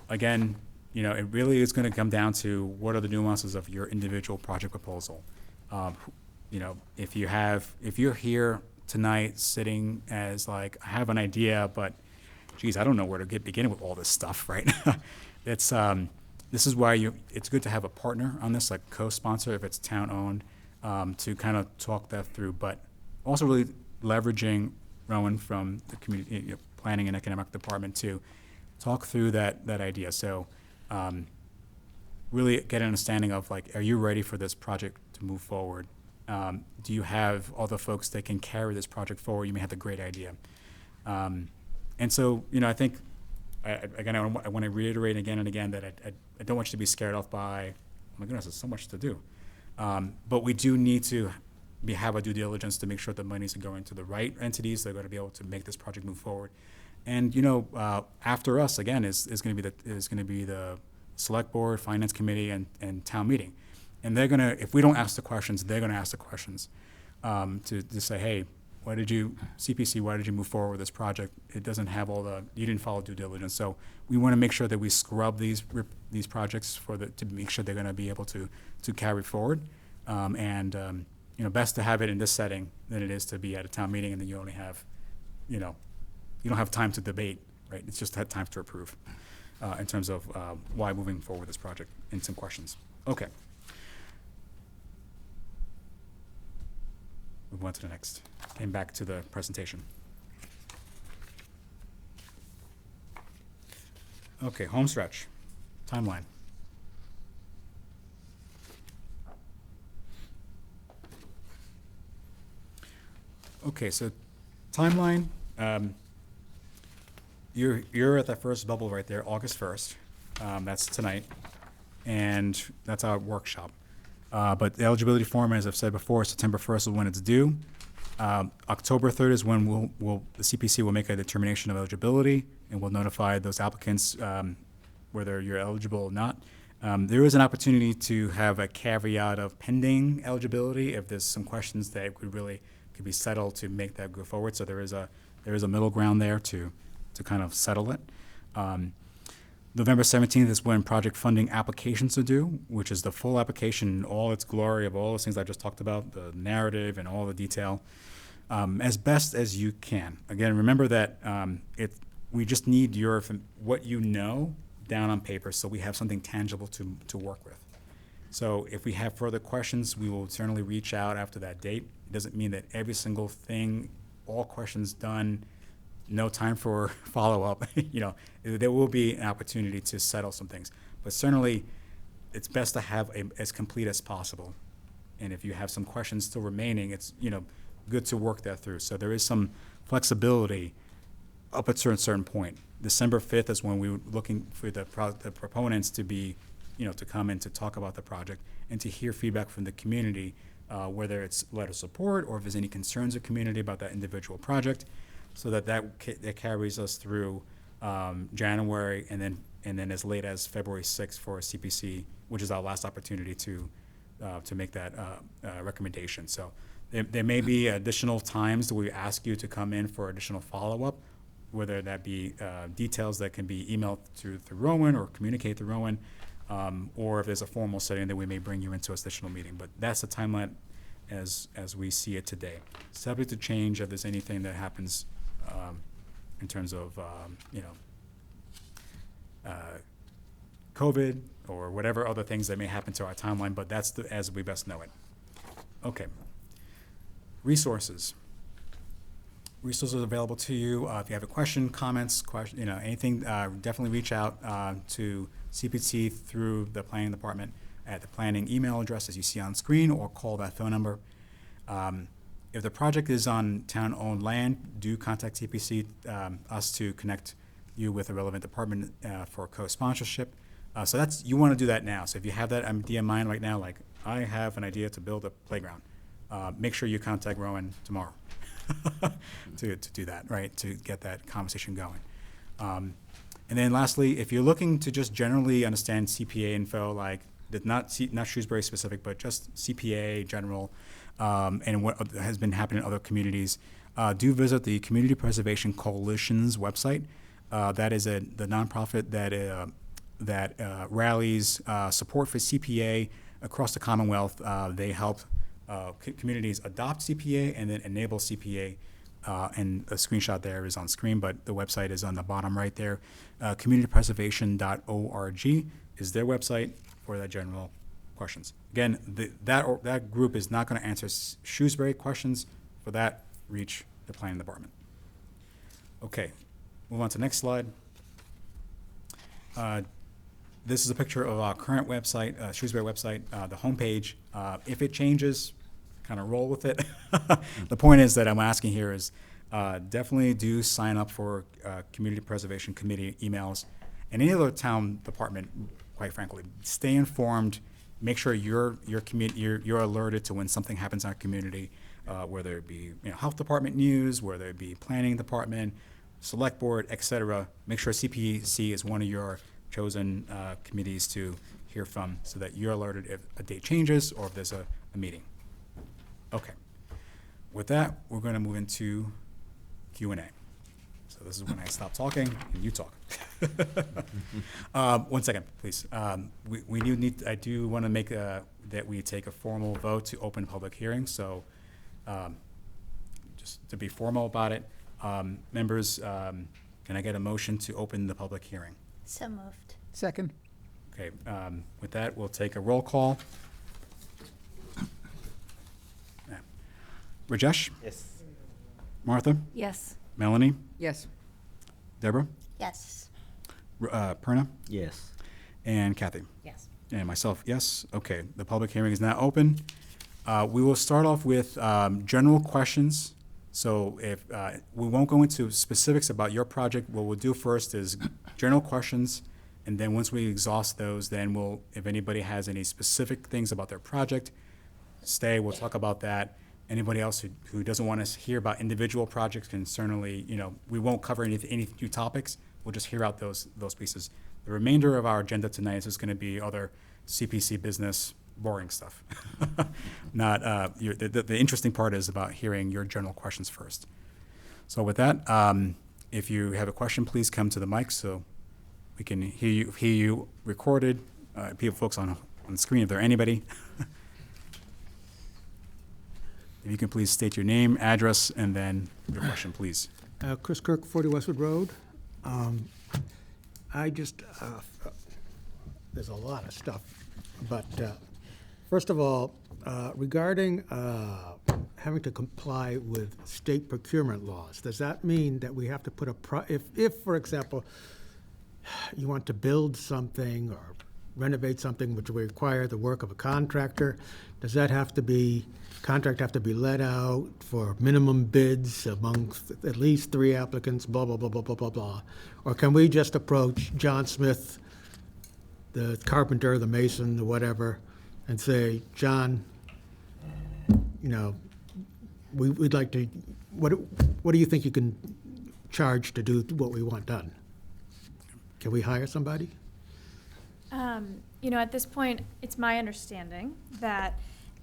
Again, it really is going to come down to what are the nuances of your individual project proposal. If you're here tonight sitting as like, I have an idea, but geez, I don't know where to begin with all this stuff, right? This is why it's good to have a partner on this, like co-sponsor if it's town-owned, to kind of talk that through, but also really leveraging Rowan from the community planning and economic department to talk through that idea. So really get an understanding of are you ready for this project to move forward? Do you have other folks that can carry this project forward? You may have a great idea. And so, I think, I want to reiterate again and again that I don't want you to be scared off by, oh my goodness, there's so much to do. But we do need to have a due diligence to make sure the monies are going to the right entities that are going to be able to make this project move forward. And after us again is going to be the select board, finance committee, and town meeting, and they're going to, if we don't ask the questions, they're going to ask the questions to say, hey, CPC, why did you move forward with this project? It doesn't have you didn't follow due diligence. So we want to make sure that we scrub these projects to make sure they're going to be able to carry forward, and best to have it in this setting than it is to be at a town meeting and then you only have, you don't have time to debate, right? It's just had time to approve in terms of why moving forward with this project and some questions. Okay. Move on to the next. Came back to the presentation. Okay, home stretch, timeline. Okay, so timeline, you're at that first bubble right there, August 1st. That's tonight, and that's our workshop. But the eligibility form, as I've said before, September 1st is when it's due. October 3rd is when the CPC will make a determination of eligibility, and we'll notify those applicants whether you're eligible or not. There is an opportunity to have a caveat of pending eligibility if there's some questions that could be settled to make that go forward. So there is a middle ground there to kind of settle it. November 17th is when project funding applications are due, which is the full application in all its glory of all those things I just talked about, the narrative and all the detail, as best as you can. Again, remember that we just need what you know down on paper so we have something tangible to work with. So if we have further questions, we will certainly reach out after that date. It doesn't mean that every single thing, all questions done, no time for follow-up. There will be an opportunity to settle some things. But certainly, it's best to have as complete as possible. And if you have some questions still remaining, it's good to work that through. So there is some flexibility up at a certain point. December 5th is when we were looking for the proponents to be, to come in to talk about the project and to hear feedback from the community, whether it's letter of support or if there's any concerns of community about that individual project, so that carries us through January and then as late as February 6th for CPC, which is our last opportunity to make that recommendation. So there may be additional times that we ask you to come in for additional follow-up, whether that be details that can be emailed through Rowan or communicate through Rowan, or if there's a formal setting that we may bring you into a additional meeting. But that's the timeline as we see it today. Subject to change if there's anything that happens in terms of COVID or whatever other things that may happen to our timeline, but that's as we best know it. Okay. Resources. Resources available to you. If you have a question, comments, anything, definitely reach out to CPC through the planning department at the planning email address as you see on screen, or call that phone number. If the project is on town-owned land, do contact CPC, us to connect you with a relevant department for co-sponsorship. So you want to do that now. So if you have that idea in mind right now, like I have an idea to build a playground, make sure you contact Rowan tomorrow to do that, right? To get that conversation going. And then lastly, if you're looking to just generally understand CPA info, like not Shrewsbury specific, but just CPA general, and what has been happening in other communities, do visit the Community Preservation Coalition's website. That is the nonprofit that rallies support for CPA across the Commonwealth. They help communities adopt CPA and then enable CPA. And a screenshot there is on screen, but the website is on the bottom right there. Communitypreservation.org is their website for that general questions. Again, that group is not going to answer Shrewsbury questions. For that, reach the planning department. Okay, move on to the next slide. This is a picture of our current website, Shrewsbury website, the homepage. If it changes, kind of roll with it. The point is that I'm asking here is definitely do sign up for Community Preservation Committee emails and any other town department, quite frankly. Stay informed. Make sure you're alerted to when something happens in our community, whether it be health department news, whether it be planning department, select board, etc. Make sure CPC is one of your chosen committees to hear from, so that you're alerted if a date changes or if there's a meeting. Okay. With that, we're going to move into Q&A. So this is when I stop talking and you talk. 1 second, please. I do want to make that we take a formal vote to open public hearing. So just to be formal about it, members, can I get a motion to open the public hearing? So moved. Second. Okay, with that, we'll take a roll call. Rajesh? Yes. Martha? Yes. Melanie? Yes. Deborah? Yes. Perna, Yes. and Kathy. Yes. And myself, yes. Okay, the public hearing is now open. We will start off with general questions. So if we won't go into specifics about your project, what we'll do first is general questions, and then once we exhaust those, then we'll, if anybody has any specific things about their project, we'll talk about that. Anybody else who doesn't want to hear about individual projects can certainly, we won't cover any new topics. We'll just hear out those pieces. The remainder of our agenda tonight is just going to be other CPC business, boring stuff. Not the interesting part is about hearing your general questions first. So with that, if you have a question, please come to the mic so we can hear you recorded. People, folks on the screen, if there are anybody. If you can please state your name, address, and then your question, please. Chris Kirk, 40 Westwood Road. I just, there's a lot of stuff, but first of all, regarding having to comply with state procurement laws, does that mean that we have to put if, for example, you want to build something or renovate something which will require the work of a contractor, does that contract have to be let out for minimum bids amongst at least 3 applicants, blah, blah, blah, blah, blah, blah, blah? Or can we just approach John Smith, the carpenter, the mason, the whatever, and say, John, we'd like to, what do you think you can charge to do what we want done? Can we hire somebody? At this point, it's my understanding that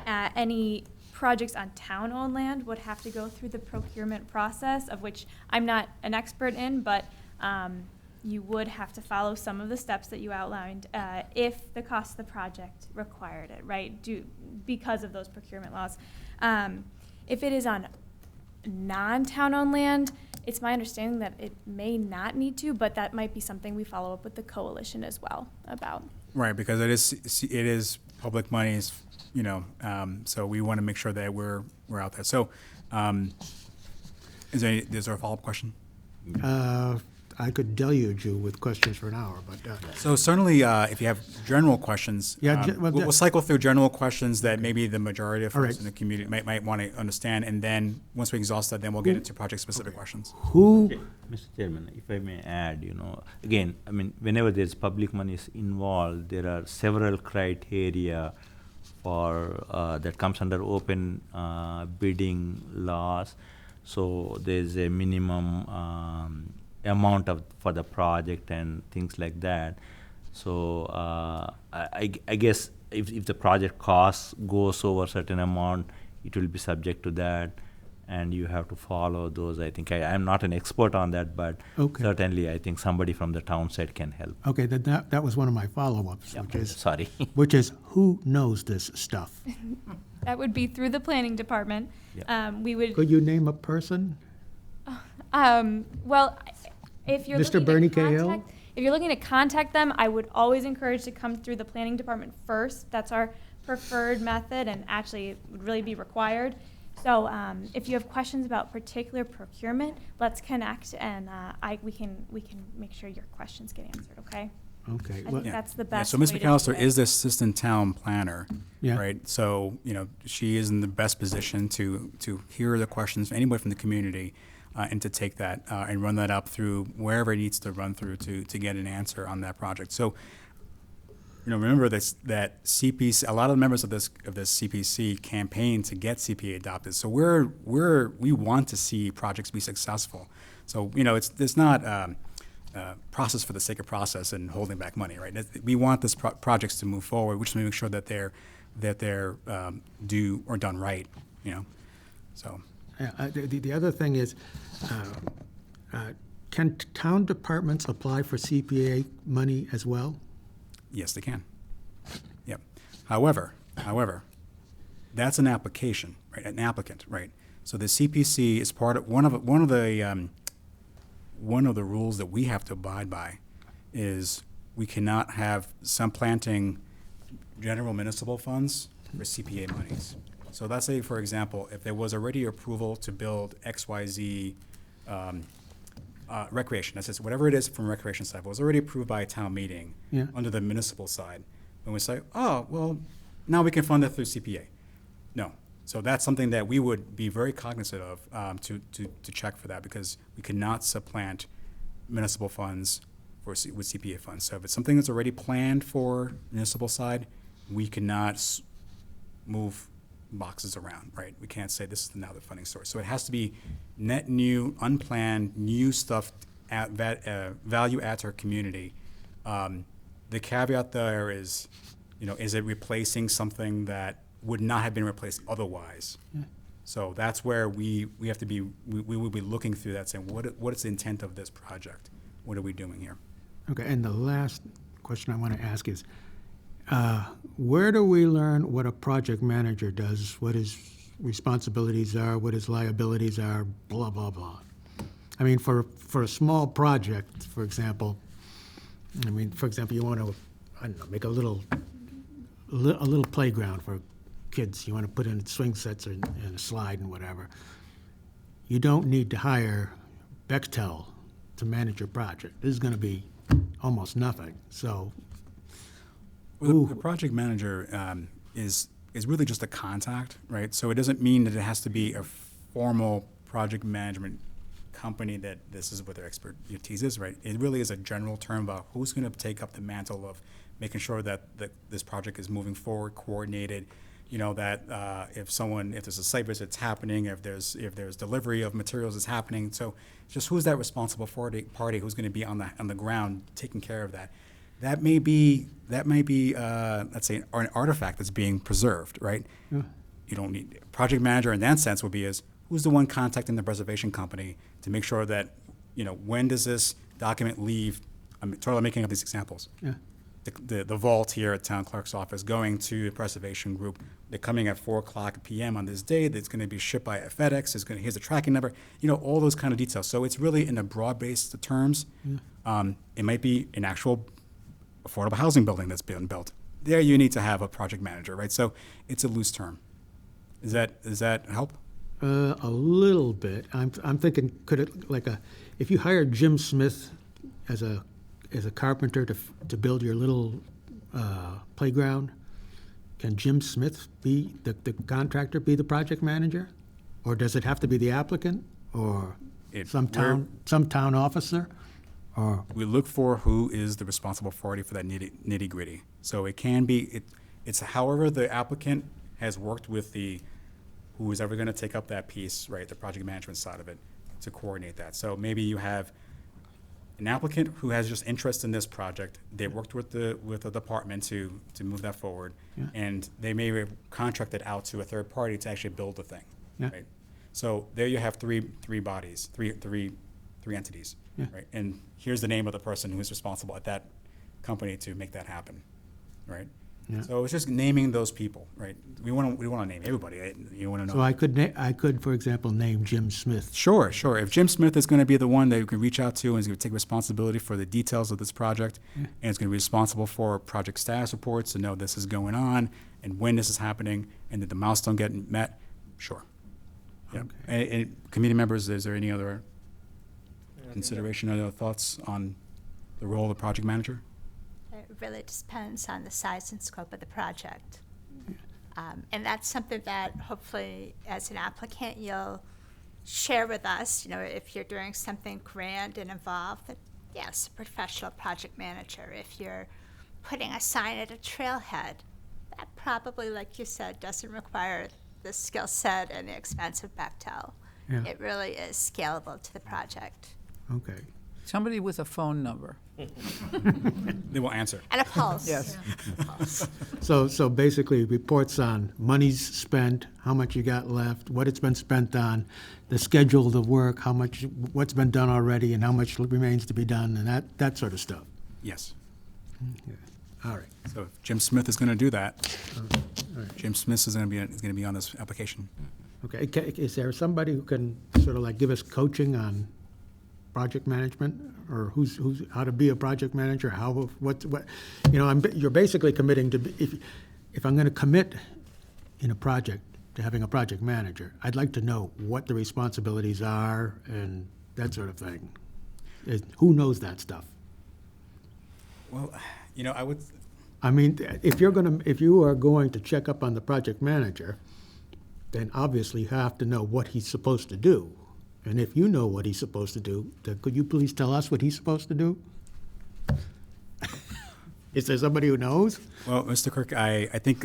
any projects on town-owned land would have to go through the procurement process, of which I'm not an expert in, but you would have to follow some of the steps that you outlined if the cost of the project required it, right? Because of those procurement laws. If it is on non-town-owned land, it's my understanding that it may not need to, but that might be something we follow up with the coalition as well about. Right, because it is public monies, so we want to make sure that we're out there. So, is there a follow-up question? I could deluge you with questions for an hour, but. So certainly, if you have general questions, Yeah, we'll cycle through general questions that maybe the majority of All folks right. in the community might want to understand, and then once we exhaust that, then we'll get into project-specific questions. Who, Okay, Mr. Chairman, if I may add, again, whenever there's public monies involved, there are several criteria for that comes under open bidding laws. So there's a minimum amount for the project and things like that. So I guess if the project cost goes over a certain amount, it will be subject to that, and you have to follow those. I think I'm not an expert on that, but Okay. certainly I think somebody from the town side can help. okay, that was one of my follow-ups, Yeah, which is, sorry. who knows this stuff? That would be through the planning department. Yeah. We would, Could you name a person? well, if you're Mr. looking Bernie to Cahill? contact, if you're looking to contact them, I would always encourage to come through the planning department first. That's our preferred method, and actually it would really be required. So if you have questions about particular procurement, let's connect, and we can make sure your questions get answered. Okay? Okay, I well, think that's the Yeah, best. so Ms. way to McAllister do it. is the assistant town planner, Yeah. right? So, she is in the best position to hear the questions from anybody from the community and to take that and run that up through wherever it needs to run through to get an answer on that project. So, remember that CPC, a lot of the members of this CPC campaign to get CPA adopted. So we want to see projects be successful. So, it's not process for the sake of process and holding back money, right? We want this projects to move forward. We just want to make sure that they're done right, So, yeah, the other thing is, can town departments apply for CPA money as well? yes, they can. Yep. However, that's an application, right? An applicant, right? So the CPC is part of one of the rules that we have to abide by is we cannot have supplanting general municipal funds for CPA monies. So let's say, for example, if there was already approval to build XYZ recreation, that's just whatever it is from recreation side, was already approved by a town meeting Yeah. under the municipal side, and we say, oh, well, now we can fund it through CPA. No. So that's something that we would be very cognizant of, to check for that, because we cannot supplant municipal funds with CPA funds. So if it's something that's already planned for municipal side, we cannot move boxes around, right? We can't say this is now the funding source. So it has to be net new, unplanned, new stuff, value add to our community. The caveat there is, is it replacing something that would not have been replaced otherwise? Yeah. So that's where we have to be, we will be looking through that, saying, what is the intent of this project? What are we doing here? Okay, and the last question I want to ask is, where do we learn what a project manager does, what his responsibilities are, what his liabilities are, blah, blah, blah? I mean, for a small project, for example, you want to, I don't know, make a little playground for kids. You want to put in swing sets and a slide and whatever. You don't need to hire Bechtel to manage your project. This is going to be almost nothing, so. Well, the project manager is really just a contact, right? So it doesn't mean that it has to be a formal project management company that this is what their expertise is, right? It really is a general term about who's going to take up the mantle of making sure that this project is moving forward, coordinated. That if there's a site visit that's happening, if there's delivery of materials that's happening, so just who's that responsible party who's going to be on the ground taking care of that. That may be let's say an artifact that's being preserved, right? Yeah. You don't need project manager in that sense would be who's the one contacting the preservation company to make sure that when does this document leave? I'm totally making up these examples. Yeah. The vault here at town clerk's office going to the preservation group. They're coming at 4:00 p.m. on this day. That's going to be shipped by FedEx. Here's the tracking number. All those kind of details. So it's really in the broad-based terms. Yeah. It might be an actual affordable housing building that's being built. There you need to have a project manager, right? So it's a loose term. Does that help? A little bit. I'm thinking, could it, if you hired Jim Smith as a carpenter to build your little playground, can Jim Smith be the contractor, be the project manager? Or does it have to be the applicant or some town officer? Or We look for who is the responsible authority for that nitty gritty. So it can be, it's however the applicant has worked with who is ever going to take up that piece, right, the project management side of it, to coordinate that. So maybe you have an applicant who has just interest in this project. They worked with the department to move that forward, Yeah. and they may have contracted out to a third party to actually build the thing. Yeah. Right? So there you have three bodies, three entities, Yeah. right? And here's the name of the person who is responsible at that company to make that happen, right? Yeah. So it's just naming those people, right? We want to name everybody. Right? You want to know. so I could, for example, name Jim Smith. Sure. If Jim Smith is going to be the one that you can reach out to and is going to take responsibility for the details of this project, and is going to be responsible for project status reports to know this is going on and when this is happening and that the milestone getting met, sure. Yeah. Okay. And committee members, is there any other consideration or other thoughts on the role of the project manager? It really depends on the size and scope of the project. And that's something that hopefully as an applicant you'll share with us, if you're doing something grand and involved, that yes, a professional project manager. If you're putting a sign at a trailhead, that probably, like you said, doesn't require the skill set and the expense of Bechtel. Yeah. It really is scalable to the project. Okay. Somebody with a phone number. They will answer. And a pulse. Yes. A pulse. So basically, reports on monies spent, how much you got left, what it's been spent on, the schedule of the work, what's been done already, and how much remains to be done, and that sort of stuff. Yes. All right. So if Jim Smith is going to do that, All right. Jim Smith is going to be on this application. Okay. Is there somebody who can sort of give us coaching on project management, or who's how to be a project manager? You're basically committing to if I'm going to commit in a project to having a project manager, I'd like to know what the responsibilities are and that sort of thing. Who knows that stuff? Well, I would, I mean, if you are going to check up on the project manager, then obviously you have to know what he's supposed to do. And if you know what he's supposed to do, then could you please tell us what he's supposed to do? Is there somebody who knows? well, Mr. Kirk, I think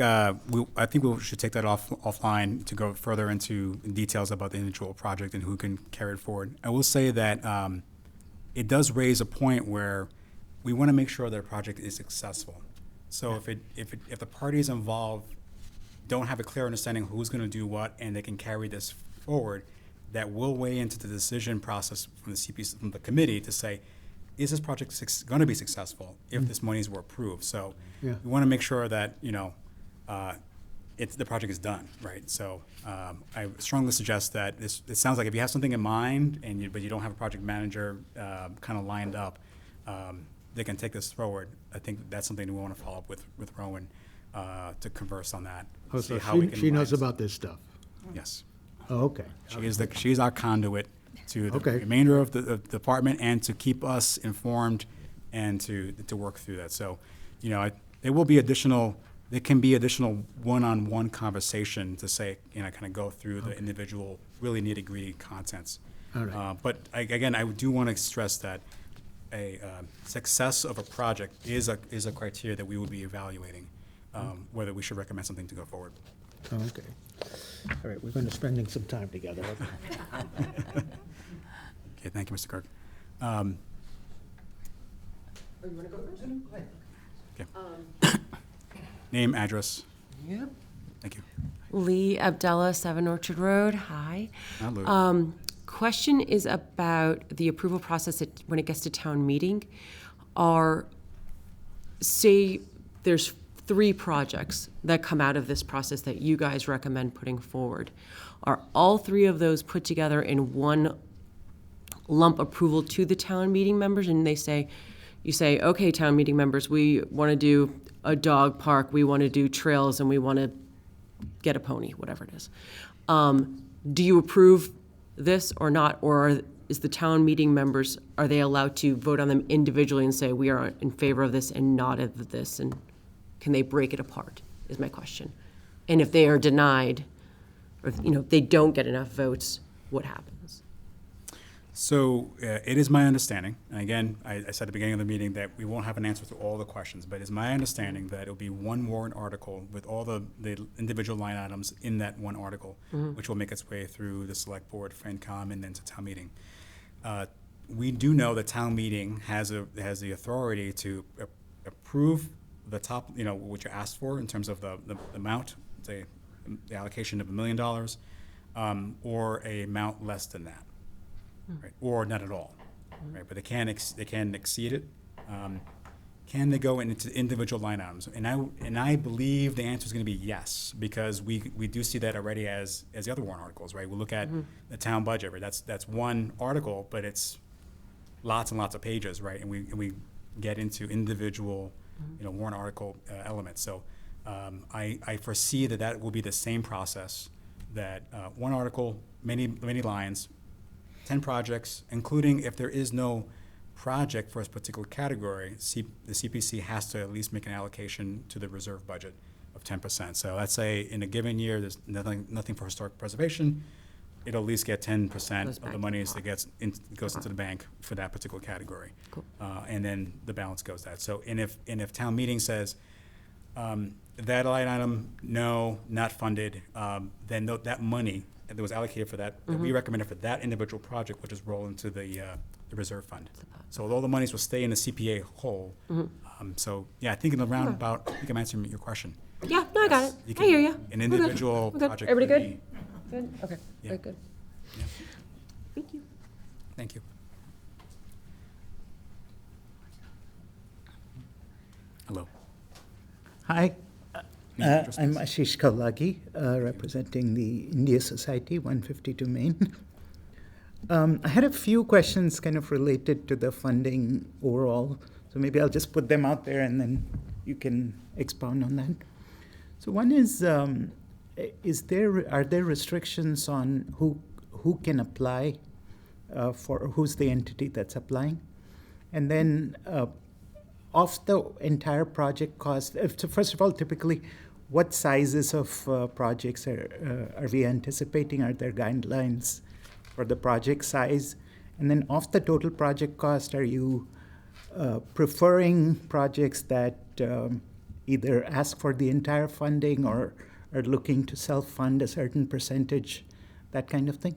we should take that offline to go further into details about the individual project and who can carry it forward. I will say that it does raise a point where we want to make sure that a project is successful. So if the parties involved don't have a clear understanding of who's going to do what and they can carry this forward, that will weigh into the decision process from the CPC, from the committee to say, is this project going to be successful if this monies were approved? So Yeah. we want to make sure that, the project is done, right? So I strongly suggest that it sounds like if you have something in mind but you don't have a project manager kind of lined up, they can take this forward. I think that's something we want to follow up with Rowan to converse on that. Oh, see so how we can she knows align. about this stuff? Yes. Oh, okay. She's our conduit to the Okay. remainder of the department and to keep us informed and to work through that. So, there can be additional one-on-one conversation to say, kind of go through the individual really nitty-gritty contents. All right. But again, I do want to stress that a success of a project is a criteria that we would be evaluating, whether we should recommend something to go forward. Oh, okay. All right, we're going to spending some time together. Okay, thank you, Mr. Kirk. You want to go first? Go ahead. Okay. Name, address. Yep. Thank you. Lee Abdallah, 7 Orchard Road. Hi. Hello. Question is about the approval process when it gets to town meeting. Say there's 3 projects that come out of this process that you guys recommend putting forward. Are all 3 of those put together in one lump approval to the town meeting members? And you say, okay, town meeting members, we want to do a dog park, we want to do trails, and we want to get a pony, whatever it is. Do you approve this or not? Or is the town meeting members, are they allowed to vote on them individually and say, we are in favor of this and not of this? And can they break it apart, is my question. And if they are denied, or if they don't get enough votes, what happens? So it is my understanding, and again, I said at the beginning of the meeting that we won't have an answer to all the questions, but it's my understanding that it'll be one warrant article with all the individual line items in that one article, which will make its way through the select board, FinCom, and then to town meeting. We do know that town meeting has the authority to approve the top, what you asked for in terms of the amount, say, the allocation of $1 million, or a amount less than that. Right, or not at all, right? But they can exceed it. Can they go into individual line items? And I believe the answer is going to be yes, because we do see that already as the other warrant articles, right? We look at the town budget, right? That's one article, but it's lots and lots of pages, right? And we get into individual, warrant article elements. So I foresee that will be the same process. That one article, many lines. 10 projects, including if there is no project for a particular category, the CPC has to at least make an allocation to the reserve budget of 10%. So let's say in a given year, there's nothing for historic preservation, it'll at least get 10% of the monies that goes into the bank for that particular category. Cool. And then the balance goes that. So, and if town meeting says, that line item, no, not funded, then that money that was allocated for that we recommended for that individual project will just roll into the reserve fund. So all the monies will stay in the CPA whole. So yeah, I think in the roundabout, I think I'm answering your question. Yeah, no, I got it. You I hear can- you. An individual We're good. project. Everybody could good? Good? Okay, Yeah. very good. Yeah. Thank you. Thank you. Hello. Hi, Name, address, I'm please. Ashish Kallagi, representing the India Society, 152 Main. I had a few questions kind of related to the funding overall, so maybe I'll just put them out there and then you can expound on that. So one is are there restrictions on who can apply for, who's the entity that's applying? And then of the entire project cost, so first of all, typically, what sizes of projects are we anticipating? Are there guidelines for the project size? And then of the total project cost, are you preferring projects that either ask for the entire funding or are looking to self-fund a certain percentage, that kind of thing?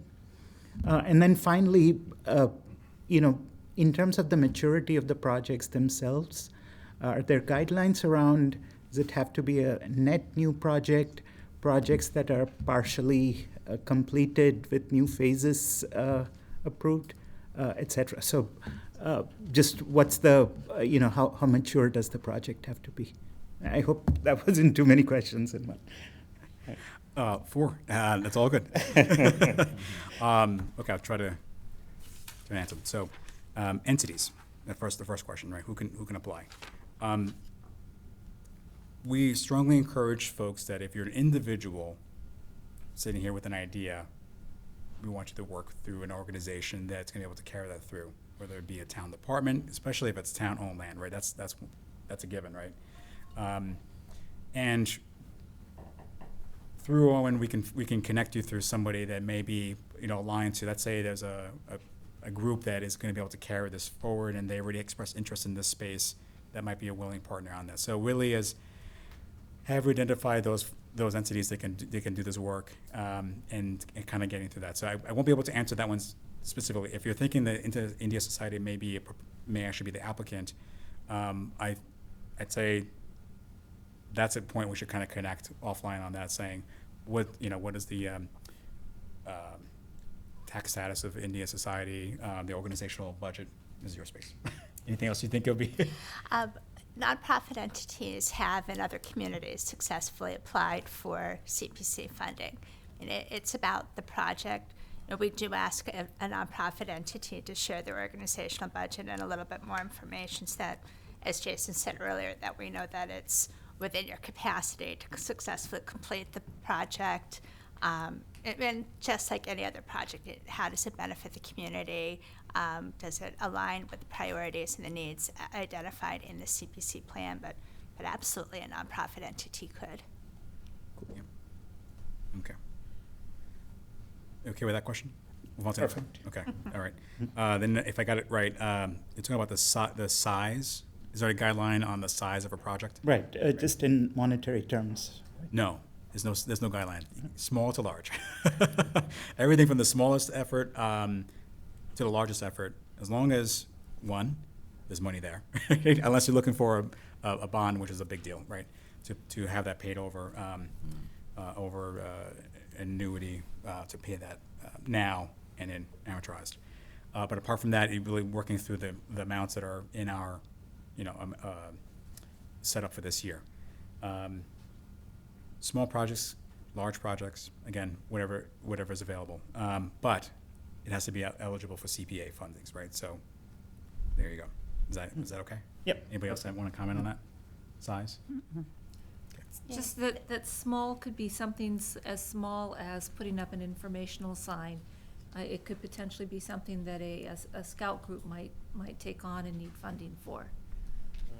And then finally, in terms of the maturity of the projects themselves, are there guidelines around, does it have to be a net new project, projects that are partially completed with new phases approved, et cetera? So just what's the, how mature does the project have to be? I hope that wasn't too many questions in one. 4. That's all good. Okay, I'll try to answer them. So, entities. The first question, right? Who can apply? We strongly encourage folks that if you're an individual sitting here with an idea, we want you to work through an organization that's going to be able to carry that through, whether it be a town department, especially if it's town-owned land, right? That's a given, right? And through Owen, we can connect you through somebody that may be, aligned to, let's say there's a group that is going to be able to carry this forward and they already express interest in this space, that might be a willing partner on this. So really have we identified those entities that can do this work, and kind of getting through that. So I won't be able to answer that one specifically. If you're thinking that India Society may actually be the applicant, I'd say that's a point we should kind of connect offline on that, saying what is the tax status of India Society, the organizational budget is your space. Anything else you think it'll be? Nonprofit entities have in other communities successfully applied for CPC funding. And it's about the project. We do ask a nonprofit entity to share their organizational budget and a little bit more information so that, as Jason said earlier, that we know that it's within your capacity to successfully complete the project. And just like any other project, how does it benefit the community? Does it align with the priorities and the needs identified in the CPC plan? But absolutely a nonprofit entity could. Cool. Yeah. Okay. Okay with that question? Perfect. Okay. All right. Then, if I got it right, you're talking about the size. Is there a guideline on the size of a project? Right. Just in monetary terms. No. There's no guideline. Small to large. Everything from the smallest effort to the largest effort, as long as, one, there's money there, unless you're looking for a bond, which is a big deal, right? To have that paid over annuity to pay that now and then amortized. But apart from that, you're really working through the amounts that are in our set up for this year. Small projects, large projects, again, whatever is available. But it has to be eligible for CPA fundings, right? So there you go. Is that okay? Yep. Anybody else want to comment on that size? Just that small could be something as small as putting up an informational sign. It could potentially be something that a scout group might take on and need funding for.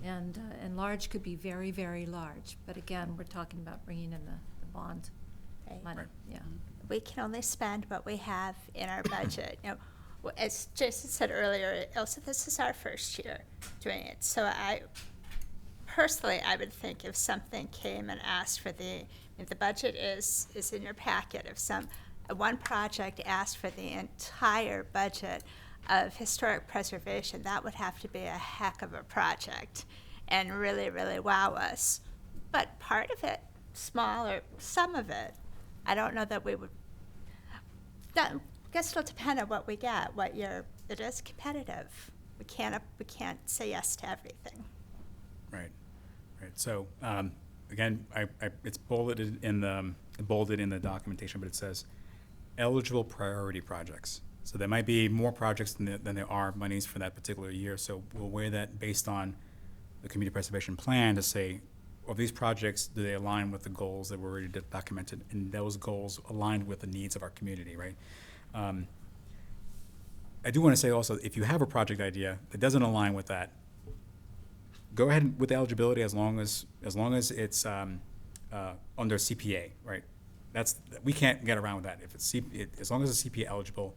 And large could be very, very large. But again, we're talking about bringing in the bond money. Right. Yeah. We can only spend what we have in our budget. As Jason said earlier, also this is our first year doing it. So I would think if something came and asked for if the budget is in your packet, if one project asked for the entire budget of historic preservation, that would have to be a heck of a project and really, really wow us. But part of it, small or some of it, I don't know that we would. I guess it'll depend on what we get. It is competitive. We can't say yes to everything. Right. So again, it's bolded in the documentation, but it says eligible priority projects. So there might be more projects than there are monies for that particular year. So we'll weigh that based on the community preservation plan to say, of these projects, do they align with the goals that were already documented, and those goals aligned with the needs of our community, right? I do want to say also, if you have a project idea that doesn't align with that, go ahead with the eligibility as long as it's under CPA, right? We can't get around with that. If it's as long as it's CPA eligible,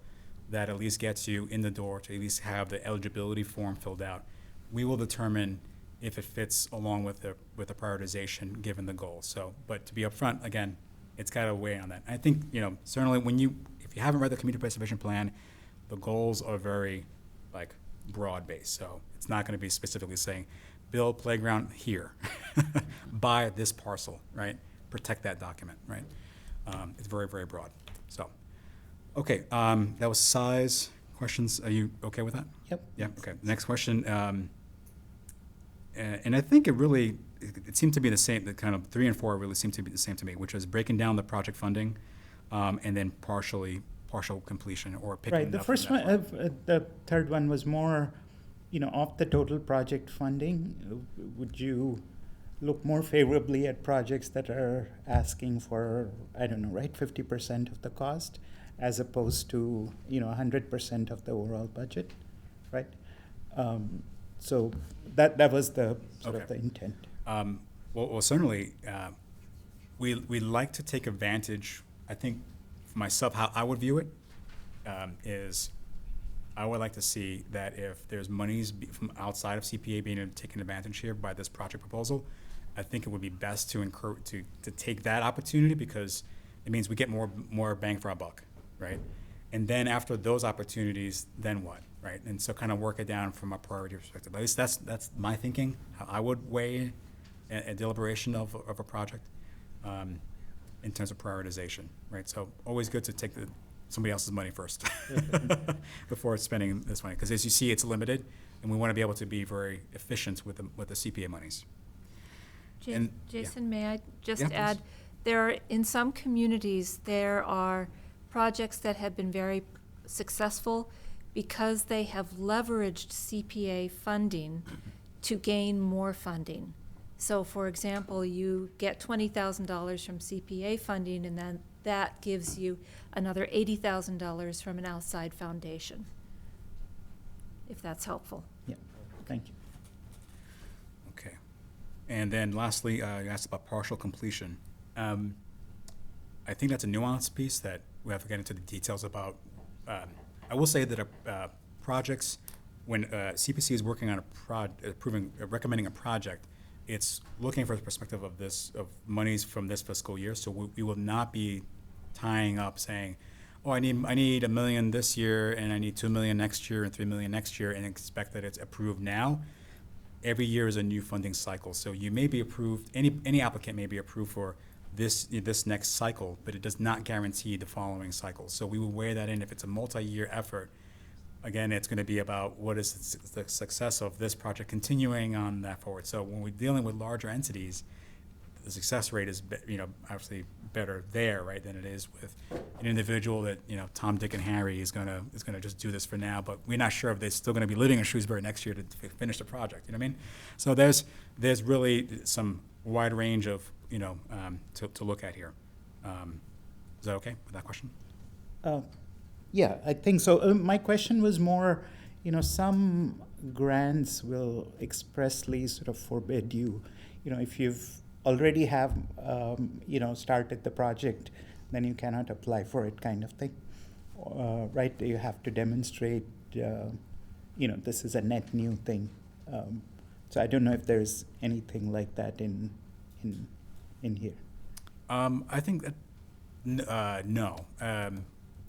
that at least gets you in the door to at least have the eligibility form filled out. We will determine if it fits along with the prioritization given the goal. So, but to be upfront, again, it's got to weigh on that. I think, certainly if you haven't read the community preservation plan, the goals are very broad-based. So it's not going to be specifically saying, build playground here, buy this parcel, right? Protect that document, right? It's very, very broad. So, okay, that was size questions. Are you okay with that? Yep. Yeah, okay. Next question. And I think it seemed to be the same, the kind of 3 and 4 really seemed to be the same to me, which was breaking down the project funding and then partial completion or picking Right, the up from first that one, part. the third one was more, off the total project funding. Would you look more favorably at projects that are asking for, I don't know, right, 50% of the cost as opposed to, 100% of the overall budget, right? So that was the sort of Okay. the intent. Well, certainly, we like to take advantage. I think for myself, how I would view it is I would like to see that if there's monies from outside of CPA being taken advantage here by this project proposal, I think it would be best to encourage to take that opportunity because it means we get more bang for our buck, right? And then after those opportunities, then what, right? And so kind of work it down from a priority perspective. At least that's my thinking, how I would weigh a deliberation of a project in terms of prioritization, right? So always good to take somebody else's money first before spending this money. Because as you see, it's limited, and we want to be able to be very efficient with the CPA monies. And- Jason, may I just Yeah, please. add, in some communities, there are projects that have been very successful because they have leveraged CPA funding to gain more funding. So, for example, you get $20,000 from CPA funding, and then that gives you another $80,000 from an outside foundation, if that's helpful. Yeah, thank you. Okay. And then lastly, you asked about partial completion. I think that's a nuanced piece that we have to get into the details about. I will say that projects, when CPC is working on recommending a project, it's looking for the perspective of monies from this fiscal year. So we will not be tying up saying, oh, I need $1 million this year, and I need $2 million next year, and $3 million next year, and expect that it's approved now. Every year is a new funding cycle. So you may be approved, any applicant may be approved for this next cycle, but it does not guarantee the following cycle. So we will weigh that in. If it's a multi-year effort, again, it's going to be about what is the success of this project continuing on that forward. So when we're dealing with larger entities, the success rate is, obviously better there, right, than it is with an individual that, Tom, Dick, and Harry is gonna just do this for now, but we're not sure if they're still going to be living in Shrewsbury next year to finish the project. You know what I mean? So there's really some wide range of to look at here. Is that okay with that question? Yeah, I think so. My question was more, some grants will expressly sort of forbid you, if you've already have, started the project, then you cannot apply for it kind of thing, right? You have to demonstrate, this is a net new thing. So I don't know if there's anything like that in here. I think that no.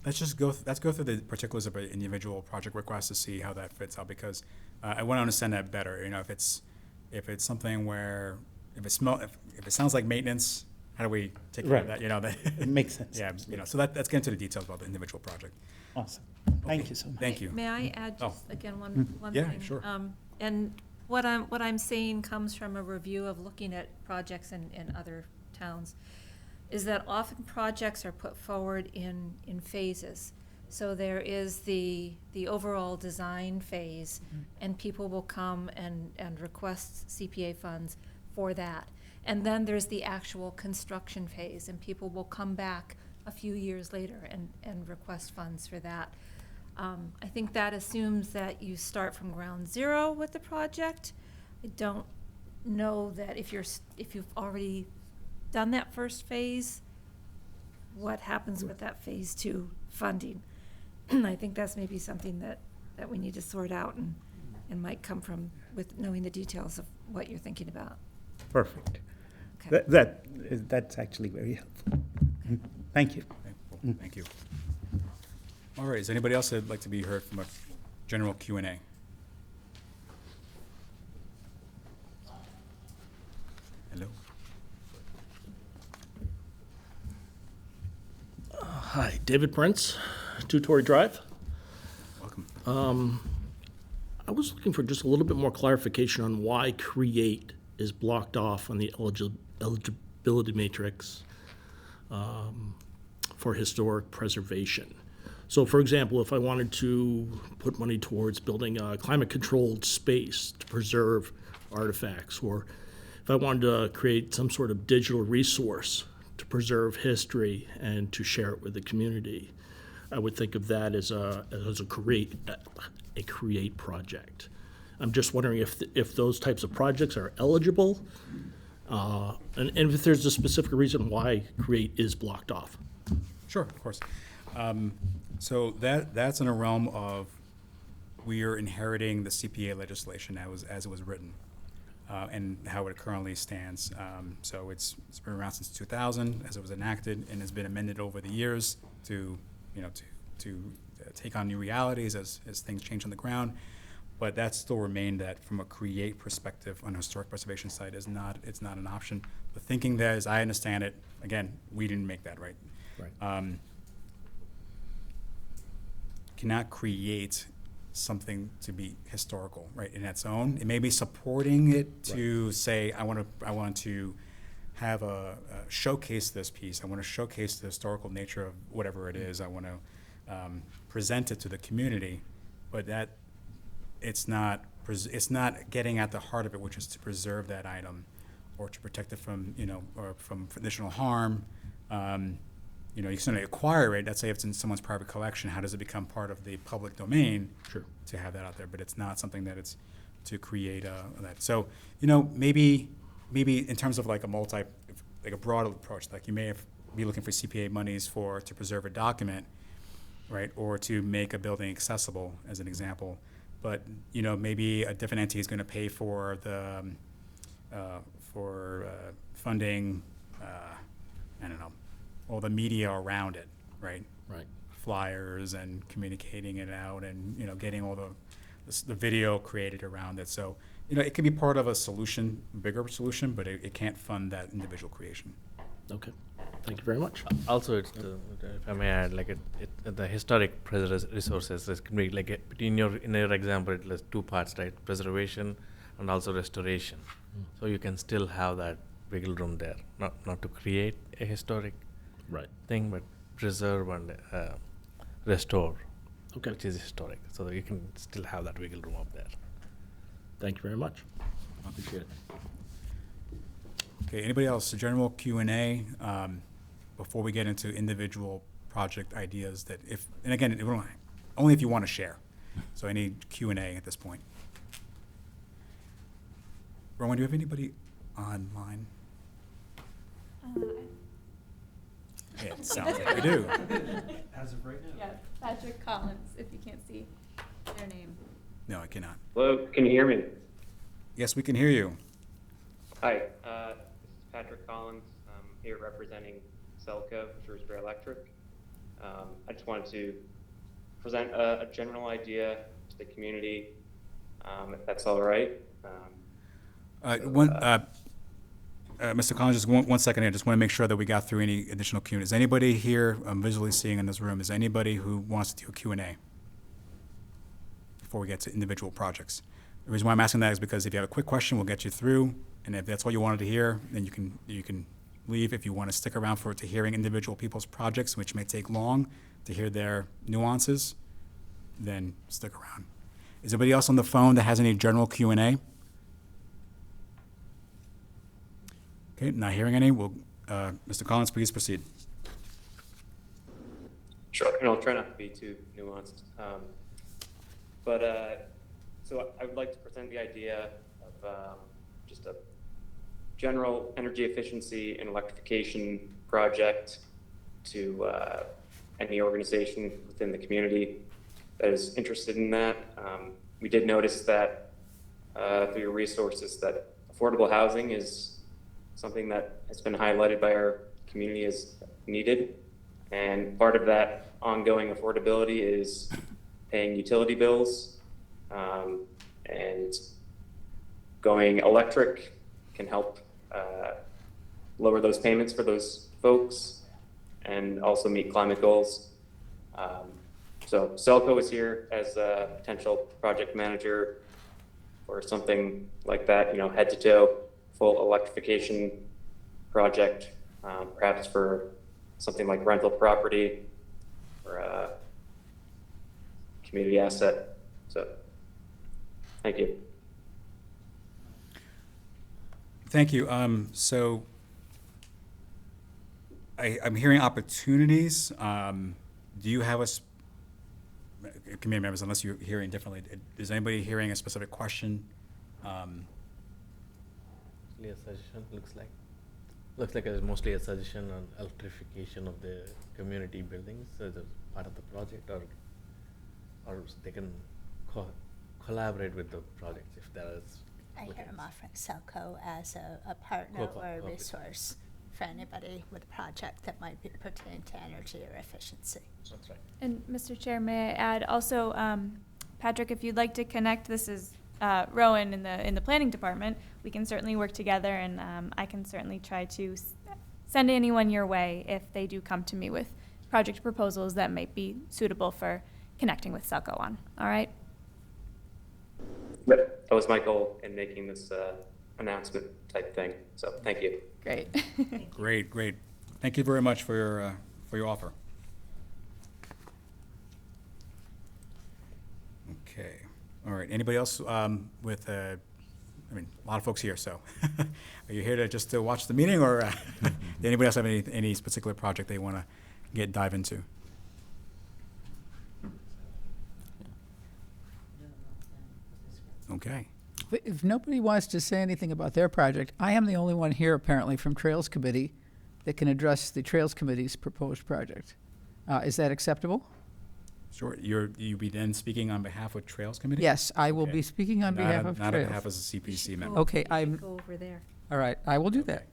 Let's go through the particulars of an individual project request to see how that fits out, because I want to understand that better. If it's something where if it sounds like maintenance, how do we take care of that? That It makes sense. Yeah. So let's get into the details about the individual project. Awesome. Thank you so much. Thank you. May I add Oh. just again one Yeah, thing? sure. And what I'm saying comes from a review of looking at projects in other towns, is that often projects are put forward in phases. So there is the overall design phase, and people will come and request CPA funds for that. And then there's the actual construction phase, and people will come back a few years later and request funds for that. I think that assumes that you start from ground zero with the project. I don't know that if you've already done that first phase, what happens with that phase 2 funding. I think that's maybe something that we need to sort out and might come from with knowing the details of what you're thinking about. Perfect. Okay. That's actually very helpful. Thank you. Okay, cool. Thank you. All right, is anybody else that'd like to be heard from a general Q&A? Hello? Hi, David Prince, 2 Torrey Drive. Welcome. I was looking for just a little bit more clarification on why create is blocked off on the eligibility matrix for historic preservation. So for example, if I wanted to put money towards building a climate-controlled space to preserve artifacts, or if I wanted to create some sort of digital resource to preserve history and to share it with the community, I would think of that as a create project. I'm just wondering if those types of projects are eligible, and if there's a specific reason why create is blocked off. Sure, of course. So that's in a realm of we are inheriting the CPA legislation as it was written, and how it currently stands. So it's been around since 2000 as it was enacted, and has been amended over the years to take on new realities as things change on the ground. But that still remained that from a create perspective on a historic preservation site it's not an option. The thinking there, as I understand it, again, we didn't make that, right? Right. Cannot create something to be historical, right, in its own. It may be supporting it to say, I want to have a showcase this piece. I want to showcase the historical nature of whatever it is. I want to present it to the community, but that it's not getting at the heart of it, which is to preserve that item or to protect it from or from additional harm. You can certainly acquire it. Let's say if it's in someone's private collection, how does it become part of the public domain? Sure. To have that out there, but it's not something that it's to create that. So maybe in terms of like a broad approach, like you may be looking for CPA monies to preserve a document, right, or to make a building accessible, as an example. But maybe a different entity is going to pay for the funding. I don't know, all the media around it, right? Right. Flyers and communicating it out, and getting all the video created around it. So it could be part of a solution, bigger solution, but it can't fund that individual creation. Okay. Thank you very much. Also, it's if I may add, the historic resources. This can be in your example, it has 2 parts, right? Preservation and also restoration. So you can still have that wiggle room there, not to create a historic thing, but preserve and restore, which is historic. So that you can still have that wiggle room up there. Thank you very much. I appreciate it. Okay, anybody else? A general Q&A before we get into individual project ideas and again, only if you want to share. So any Q&A at this point. Rowan, do you have anybody online? Yeah, it sounds like we do. As of right now. Yeah, Patrick Collins, if you can't see their name. No, I cannot. Hello, can you hear me? Yes, we can hear you. Hi, this is Patrick Collins. I'm here representing Selco, Shrewsbury Electric. I just wanted to present a general idea to the community, if that's all right. Mr. Collins, just one second here. Just want to make sure that we got through any additional Q&A. Is anybody here visually seeing in this room? Is anybody who wants to do a Q&A before we get to individual projects? The reason why I'm asking that is because if you have a quick question, we'll get you through. And if that's all you wanted to hear, then you can leave. If you want to stick around to hearing individual people's projects, which may take long to hear their nuances, then stick around. Is anybody else on the phone that has any general Q&A? Okay, not hearing any. Mr. Collins, please proceed. I'll try not to be too nuanced. So I would like to present the idea of just a general energy efficiency and electrification project to any organization within the community that is interested in that. We did notice that through your resources that affordable housing is something that has been highlighted by our community as needed. And part of that ongoing affordability is paying utility bills, and going electric can help lower those payments for those folks and also meet climate goals. So Selco is here as a potential project manager for something like that, head to toe, full electrification project, perhaps for something like rental property or a community asset. So, thank you. Thank you. So I'm hearing opportunities. Do you have committee members, unless you're hearing differently, is anybody hearing a specific question? Mostly a suggestion, looks like it's mostly a suggestion on electrification of the community buildings as a part of the project, or they can collaborate with the projects if there is. I hear them offering Selco as a partner or a resource for anybody with a project that might be pertaining to energy or efficiency. That's right. And Mr. Chair, may I add also, Patrick, if you'd like to connect, this is Rowan in the planning department. We can certainly work together, and I can certainly try to send anyone your way if they do come to me with project proposals that might be suitable for connecting with Selco on. All right? But that was my goal in making this announcement type thing. So thank you. Great. Great. Thank you very much for your offer. Okay. All right. Anybody else with a lot of folks here, so are you here to watch the meeting, or did anybody else have any particular project they want to dive into? Okay. If nobody wants to say anything about their project, I am the only one here apparently from Trails Committee that can address the Trails Committee's proposed project. Is that acceptable? Sure. You be then speaking on behalf of Trails Committee? Yes, I will Okay. be speaking on behalf of Not Trails. on behalf of the CPC member. Okay, I'm, Go over there. all right, I will do that.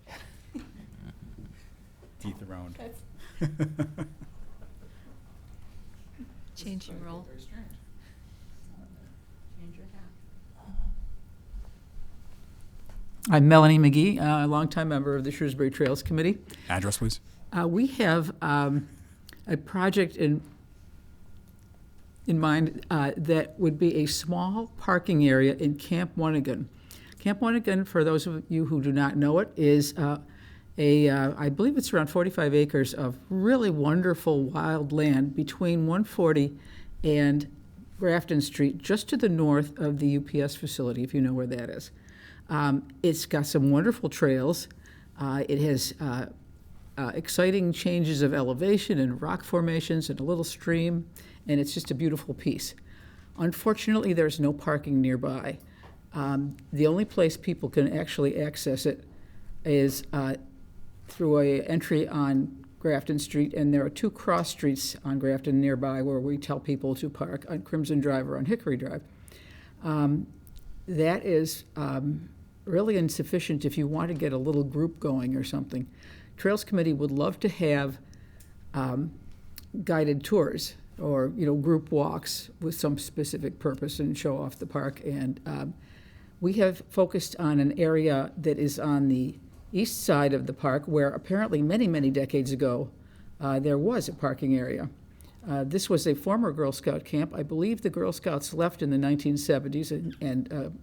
Dethroned. Change your role. I'm Melanie McGee, a longtime member of the Shrewsbury Trails Committee. Address, please. We have a project in mind that would be a small parking area in Camp Wonigan. Camp Wonigan, for those of you who do not know it, is I believe it's around 45 acres of really wonderful wild land between 140 and Grafton Street, just to the north of the UPS facility, if you know where that is. It's got some wonderful trails. It has exciting changes of elevation and rock formations and a little stream, and it's just a beautiful piece. Unfortunately, there's no parking nearby. The only place people can actually access it is through an entry on Grafton Street, and there are two cross streets on Grafton nearby where we tell people to park, on Crimson Drive or on Hickory Drive. That is really insufficient if you want to get a little group going or something. Trails Committee would love to have guided tours or group walks with some specific purpose and show off the park. And we have focused on an area that is on the east side of the park where apparently many, many decades ago there was a parking area. This was a former Girl Scout camp. I believe the Girl Scouts left in the 1970s and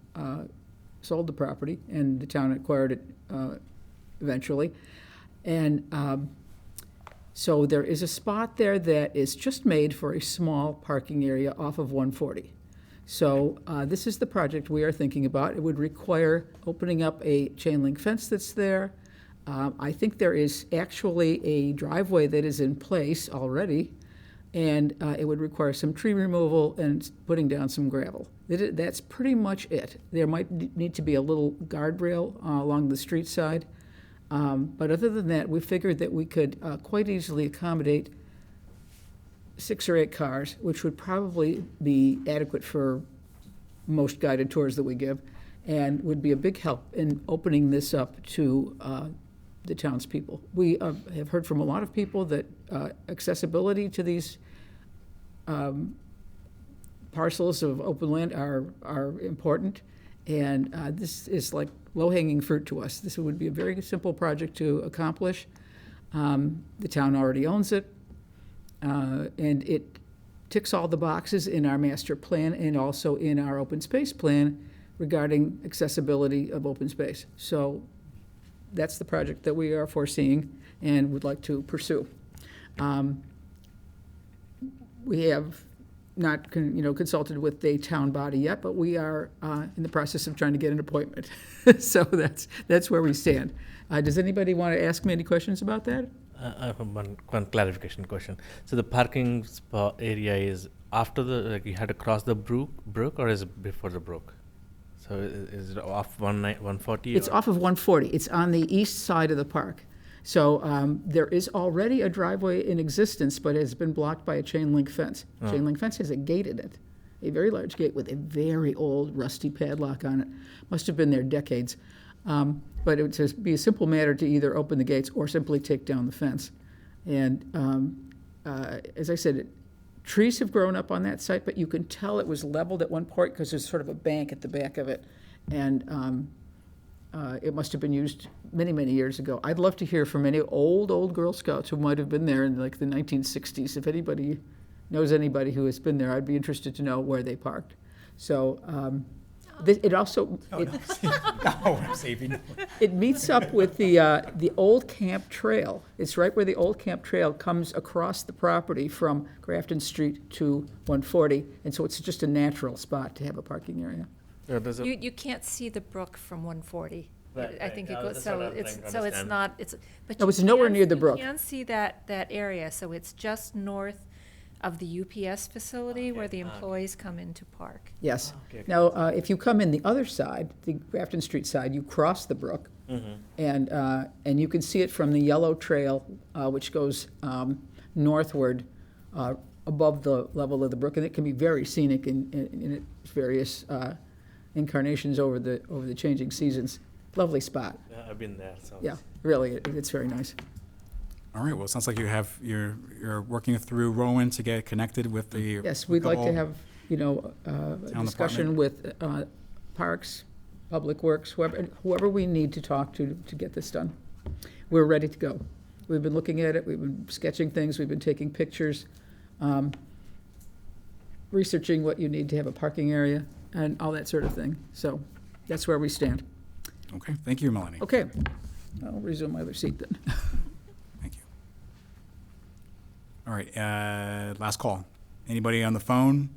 sold the property, and the town acquired it eventually. And so there is a spot there that is just made for a small parking area off of 140. So this is the project we are thinking about. It would require opening up a chain link fence that's there. I think there is actually a driveway that is in place already. and it would require some tree removal and putting down some gravel. That's pretty much it. There might need to be a little guardrail along the street side, but other than that, we figured that we could quite easily accommodate 6 or 8 cars, which would probably be adequate for most guided tours that we give, and would be a big help in opening this up to the townspeople. We have heard from a lot of people that accessibility to these parcels of open land are important, and this is like low-hanging fruit to us. This would be a very simple project to accomplish. The town already owns it, and it ticks all the boxes in our master plan and also in our open space plan regarding accessibility of open space. So that's the project that we are foreseeing and would like to pursue. We have not consulted with the town body yet, but we are in the process of trying to get an appointment. So that's where we stand. Does anybody want to ask me any questions about that? I have one clarification question. So the parking spot area is after you had to cross the brook, or is it before the brook? So is it off 140? It's off of 140. It's on the east side of the park. So there is already a driveway in existence, but it's been blocked by a chain link fence. Oh. Chain link fence has a gate in it, a very large gate with a very old rusty padlock on it. Must have been there decades. But it would just be a simple matter to either open the gates or simply take down the fence. And as I said, trees have grown up on that site, but you can tell it was leveled at one point because there's sort of a bank at the back of it. And it must have been used many, many years ago. I'd love to hear from any old Girl Scouts who might have been there in like the 1960s. If anybody knows anybody who has been there, I'd be interested to know where they parked. So it also it meets up with the old camp trail. It's right where the old camp trail comes across the property from Grafton Street to 140, and so it's just a natural spot to have a parking area. Yeah, there's a, You can't see the brook from 140. Right, I think it right. goes, That's so what I'm it's, trying to so it's understand. not, but No, you it's nowhere can- near the brook. You can see that area, so it's just north of the UPS facility where the employees come into park. Yes. Okay. Now, if you come in the other side, the Grafton Street side, you cross the brook, and you can see it from the yellow trail, which goes northward above the level of the brook, and it can be very scenic in its various incarnations over the changing seasons. Lovely spot. yeah, I've been there. So Yeah, really, it's very nice. All right, well, it sounds like you're working through Rowan to get connected with the. Yes, we'd like to couple- have, a discussion with Parks, Public Works, whoever we need to talk to get this done. We're ready to go. We've been looking at it, we've been sketching things, we've been taking pictures, researching what you need to have a parking area, and all that sort of thing. So that's where we stand. Okay, thank you, Melanie. Okay, I'll resume my other seat then. Thank you. All right, last call. Anybody on the phone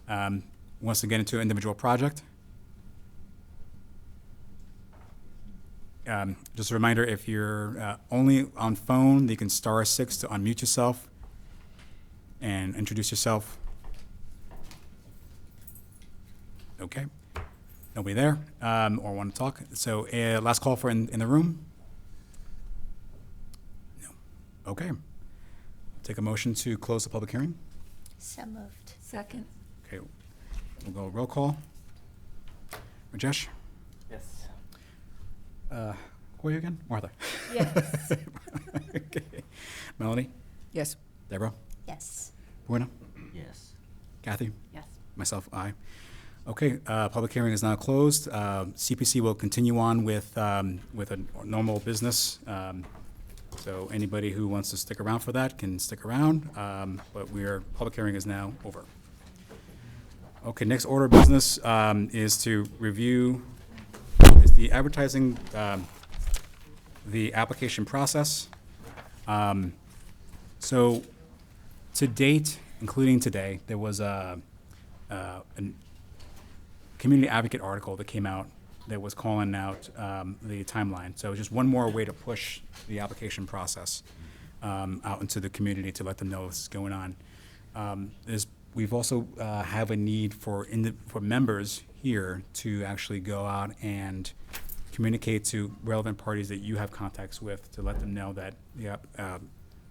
wants to get into an individual project? Just a reminder, if you're only on phone, you can *6 to unmute yourself and introduce yourself. Okay. Nobody there or want to talk? So last call for in the room? No. Okay. Take a motion to close the public hearing. So moved. Second. Okay. We'll go roll call. Rajesh? yes. Who are you again? Martha. Yes. Okay. Melanie? Yes. Deborah? Yes. Buena? Yes. Kathy? Yes. Myself, aye. Okay, public hearing is now closed. CPC will continue on with a normal business. So anybody who wants to stick around for that can stick around, but public hearing is now over. Okay, next order of business is to review the advertising, the application process. So to date, including today, there was a community advocate article that came out that was calling out the timeline. So just one more way to push the application process out into the community to let them know what's going on. we've also have a need for members here to actually go out and communicate to relevant parties that you have contacts with to let them know that the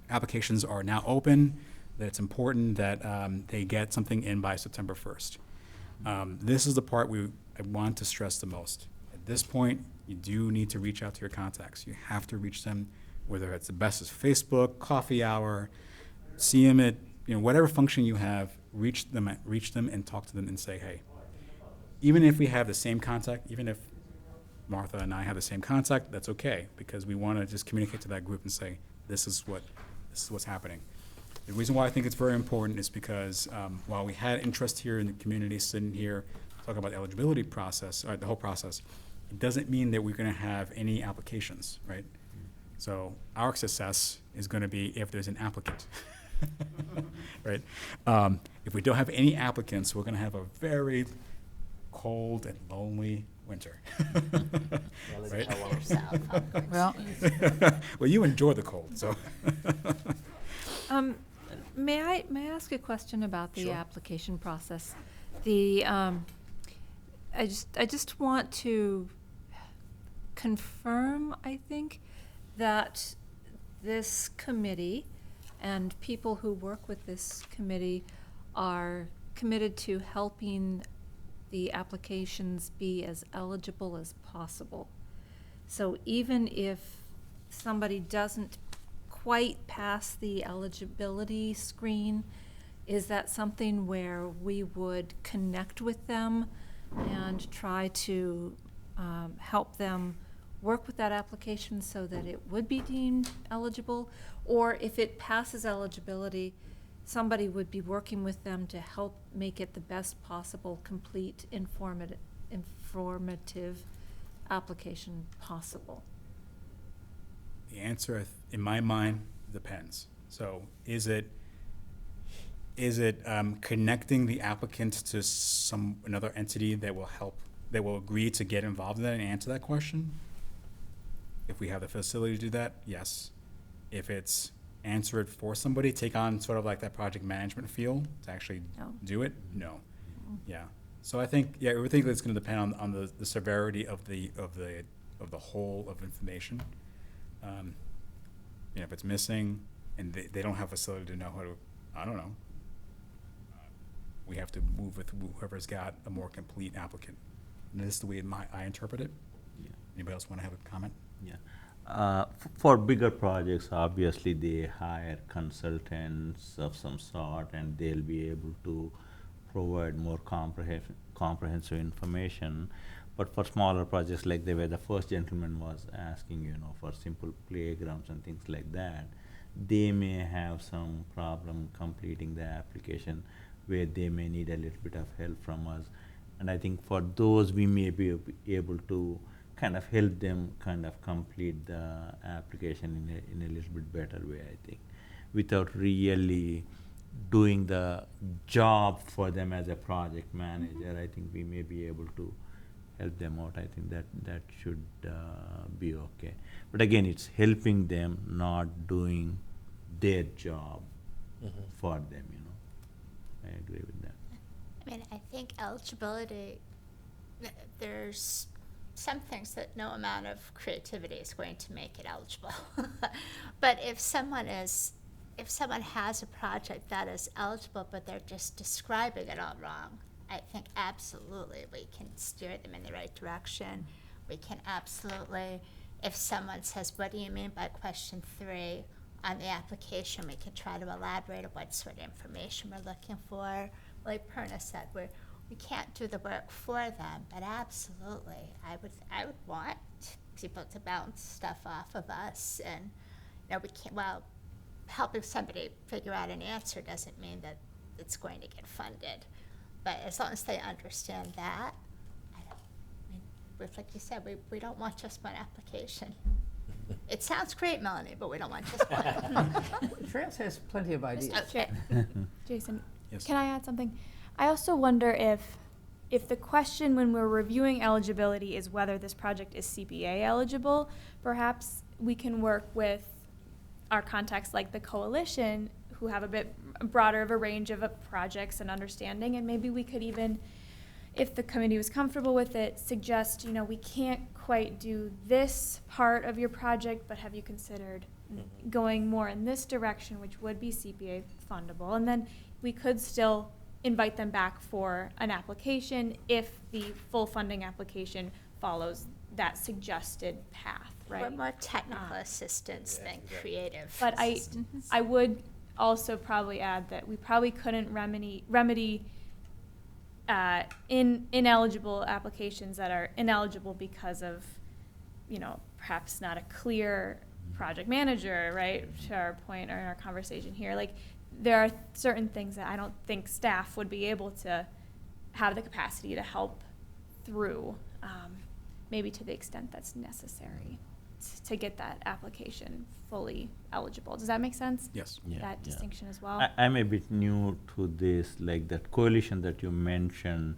applications are now open, that it's important that they get something in by September 1st. This is the part I want to stress the most. At this point, you do need to reach out to your contacts. You have to reach them, whether it's the best is Facebook, coffee hour, see them at whatever function you have. Reach them and talk to them and say, hey, even if we have the same contact, even if Martha and I have the same contact, that's okay, because we want to just communicate to that group and say, this is what's happening. The reason why I think it's very important is because while we had interest here in the community sitting here talking about the eligibility process, or the whole process, it doesn't mean that we're going to have any applications, right? So our success is going to be if there's an applicant, right? If we don't have any applicants, we're going to have a very cold and lonely winter. Right? Well, Well, you enjoy the cold, so. May I ask a question about the Sure. application process? I just want to confirm, I think, that this committee and people who work with this committee are committed to helping the applications be as eligible as possible. So even if somebody doesn't quite pass the eligibility screen, is that something where we would connect with them and try to help them work with that application so that it would be deemed eligible? Or if it passes eligibility, somebody would be working with them to help make it the best possible, complete, informative application possible? The answer, in my mind, depends. So is it connecting the applicant to another entity that will agree to get involved in that and answer that question? If we have the facility to do that, yes. If it's answer it for somebody, take on sort of like that project management feel to actually No. do it, no. Yeah. So I think, everything that's going to depend on the severity of the whole of information. If it's missing and they don't have a facility to know how to, I don't know. We have to move with whoever's got a more complete applicant. And this is the way I interpret it. Yeah. Anybody else want to have a comment? Yeah. For bigger projects, obviously they hire consultants of some sort, and they'll be able to provide more comprehensive information. But for smaller projects, like the way the first gentleman was asking, for simple playgrounds and things like that, they may have some problem completing the application where they may need a little bit of help from us. And I think for those, we may be able to kind of help them kind of complete the application in a little bit better way, I think, without really doing the job for them as a project manager. I think we may be able to help them out. I think that should be okay. But again, it's helping them, not doing their job for them, I agree with that. I mean, I think eligibility, there's some things that no amount of creativity is going to make it eligible. But if someone has a project that is eligible, but they're just describing it all wrong, I think absolutely we can steer them in the right direction. We can absolutely, if someone says, what do you mean by question 3 on the application, we can try to elaborate on what sort of information we're looking for. Like Perna said, we can't do the work for them, but absolutely, I would want people to bounce stuff off of us, and we can't. Well, helping somebody figure out an answer doesn't mean that it's going to get funded, but as long as they understand that, like you said, we don't want just one application. It sounds great, Melanie, but we don't want just one. Trails has plenty of ideas. Okay. Jason, Yes. can I add something? I also wonder if the question when we're reviewing eligibility is whether this project is CPA eligible, perhaps we can work with our contacts like the coalition who have a bit broader of a range of projects and understanding, and maybe we could even, if the committee was comfortable with it, suggest, you know, we can't quite do this part of your project, but have you considered going more in this direction, which would be CPA fundable? And then we could still invite them back for an application if the full funding application follows that suggested path, right? We're more technical assistance than creative. But assistance. I would also probably add that we probably couldn't remedy ineligible applications that are ineligible because of, you know, perhaps not a clear project manager, right? To our point or in our conversation here, like there are certain things that I don't think staff would be able to have the capacity to help through, maybe to the extent that's necessary to get that application fully eligible. Does that make sense? Yes. Yeah, That yeah. distinction as well? I'm a bit new to this, like that coalition that you mentioned,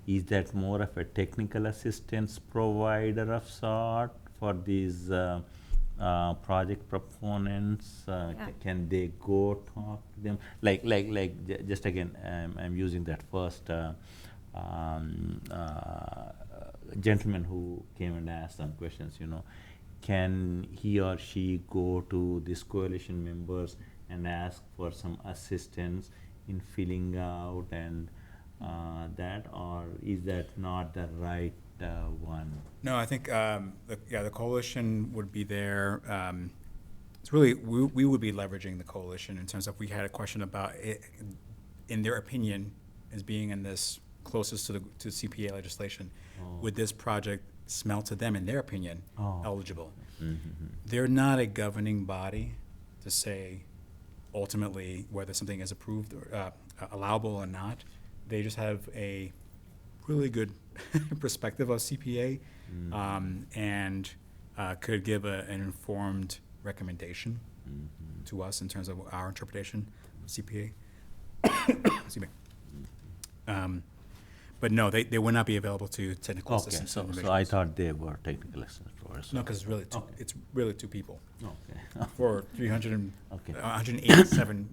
is that more of a technical assistance provider of sort for these project proponents? Yeah. Can they go talk to them? Just again, I'm using that first gentleman who came and asked some questions, you know. Can he or she go to these coalition members and ask for some assistance in filling out and that, or is that not the right one? No, I think, the coalition would be there. It's really, we would be leveraging the coalition in terms of, we had a question about it, in their opinion, as being in this closest to CPA legislation, would this project smell to them, in their opinion, eligible? Mm-hmm. They're not a governing body to say ultimately whether something is approved or allowable or not. They just have a really good perspective of CPA, and could give an informed recommendation to us in terms of our interpretation of CPA. Excuse me. But no, they would not be available to technical Okay, assistance. so I individuals. thought they were technical assistance providers. No, because it's really Okay. it's really two people Okay. for 300 and, Okay. 187,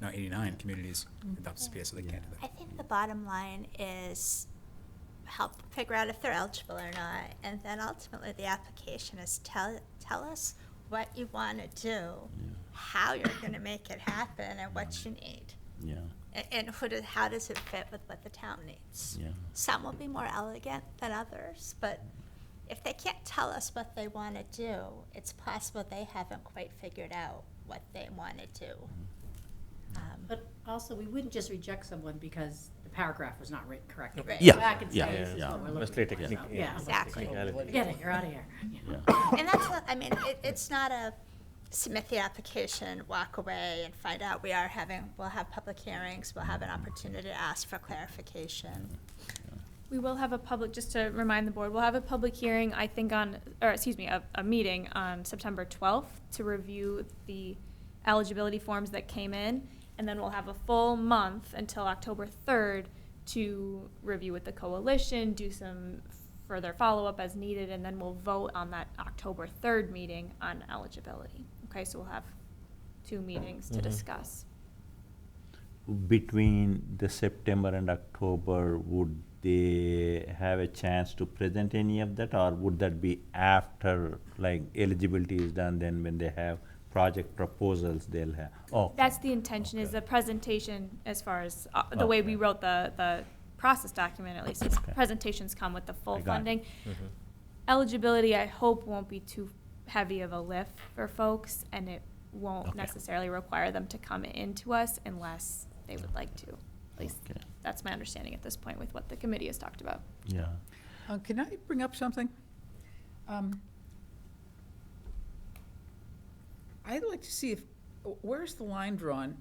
no, 89 communities adopt CPA, so they can't do I that. think the bottom line is help them figure out if they're eligible or not, and then ultimately the application is tell us what you want to do, how you're going to make it happen, and what you need. Yeah, And how does it fit with what the town needs? yeah. Some will be more elegant than others, but if they can't tell us what they want to do, it's possible they haven't quite figured out what they want to do. But also, we wouldn't just reject someone because the paragraph was not written correctly. Right. Yeah, Back and say, yeah, this is yeah. what we're Mostly looking for. technical. So, yeah, Exactly. Get it, you're out of here. Yeah. Yeah. And that's, I mean, it's not a submit the application, walk away and find out. We'll have public hearings, we'll have an opportunity to ask for clarification. We will have a public, just to remind the board, we'll have a public hearing, I think a meeting on September 12th to review the eligibility forms that came in, and then we'll have a full month until October 3rd to review with the coalition, do some further follow-up as needed, and then we'll vote on that October 3rd meeting on eligibility. Okay, so we'll have 2 meetings to discuss. Between the September and October, would they have a chance to present any of that, or would that be after, like, eligibility is done, then when they have project proposals, they'll have? Oh, That's the intention, is the presentation, as far as the way we wrote the process document, at least, is Okay. presentations come with the full I got it. funding. Eligibility, I hope, won't be too heavy of a lift for folks, and it won't Okay. necessarily require them to come into us unless they would like to. At least, Okay. that's my understanding at this point with what the committee has talked about. yeah. Can I bring up something? I'd like to see where's the line drawn?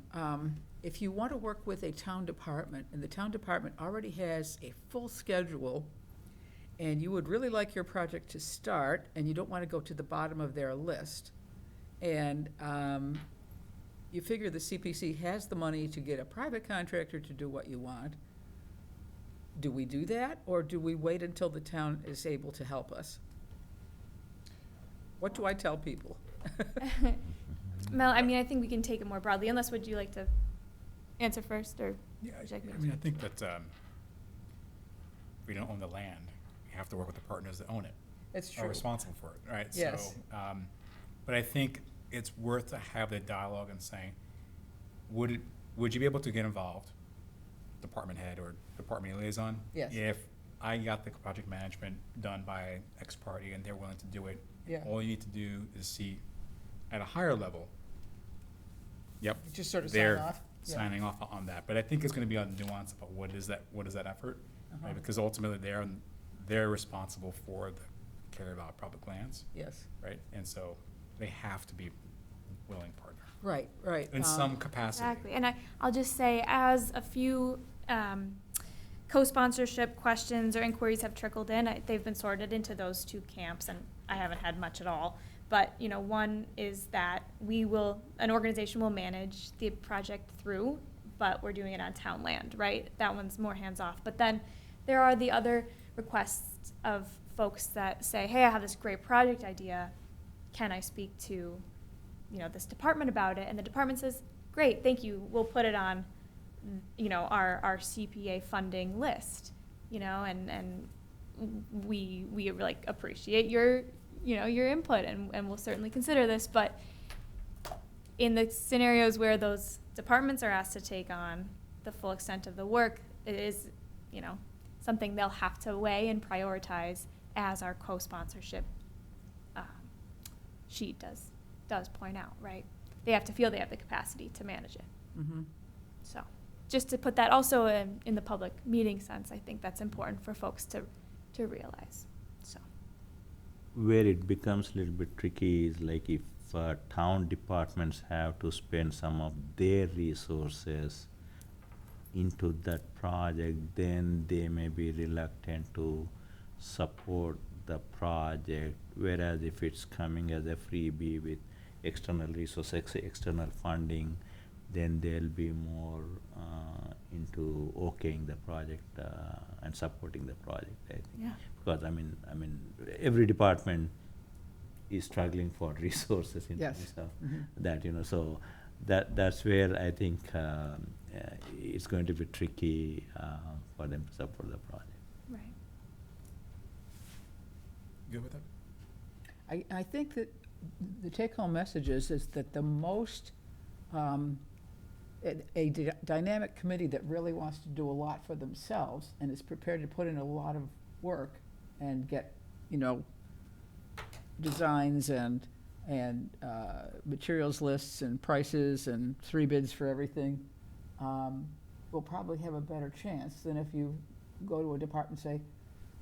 If you want to work with a town department, and the town department already has a full schedule, and you would really like your project to start, and you don't want to go to the bottom of their list, and you figure the CPC has the money to get a private contractor to do what you want, do we do that, or do we wait until the town is able to help us? What do I tell people? Mel, I mean, I think we can take it more broadly, unless would you like to answer first, or? Yeah, would you like me I to? mean, I think that we don't own the land. We have to work with the partners that own it. It's Are true. responsible for it, right? Yes. So, but I think it's worth to have the dialogue and saying, would you be able to get involved, department head or department liaison? Yes. If I got the project management done by X party and they're willing to do it, Yeah. all you need to do is see at a higher level. Yep. Just sort of sign they're off? Yeah. signing off on that, but I think it's going to be on nuance about what is that effort, Uh-huh. right? Because ultimately they're responsible for the care of our public lands, Yes, right? And so they have to be willing partner right, right. in some capacity. Exactly, and I'll just say, as a few co-sponsorship questions or inquiries have trickled in, they've been sorted into those two camps, and I haven't had much at all. But, you know, one is that an organization will manage the project through, but we're doing it on town land, right? That one's more hands-off. But then there are the other requests of folks that say, hey, I have this great project idea. Can I speak to, you know, this department about it? And the department says, great, thank you. We'll put it on, you know, our CPA funding list, you know, and we like appreciate your input, and we'll certainly consider this. But in the scenarios where those departments are asked to take on the full extent of the work, it is, you know, something they'll have to weigh and prioritize, as our co-sponsorship sheet does point out, right? They have to feel they have the capacity to manage it. Mhm. So, just to put that also in the public meeting sense, I think that's important for folks to realize, so. Where it becomes a little bit tricky is like if town departments have to spend some of their resources into that project, then they may be reluctant to support the project. Whereas if it's coming as a freebie with external resources, external funding, then they'll be more into okaying the project and supporting the project, I think. Yeah. Because I mean, every department is struggling for resources in Yes. terms of Mhm. that, you know. So that's where I think it's going to be tricky for them to support the project. Right. Good with that? I think that the take-home message is that the most, dynamic committee that really wants to do a lot for themselves and is prepared to put in a lot of work and get, you know, designs and materials lists and prices and 3 bids for everything, will probably have a better chance than if you go to a department and say,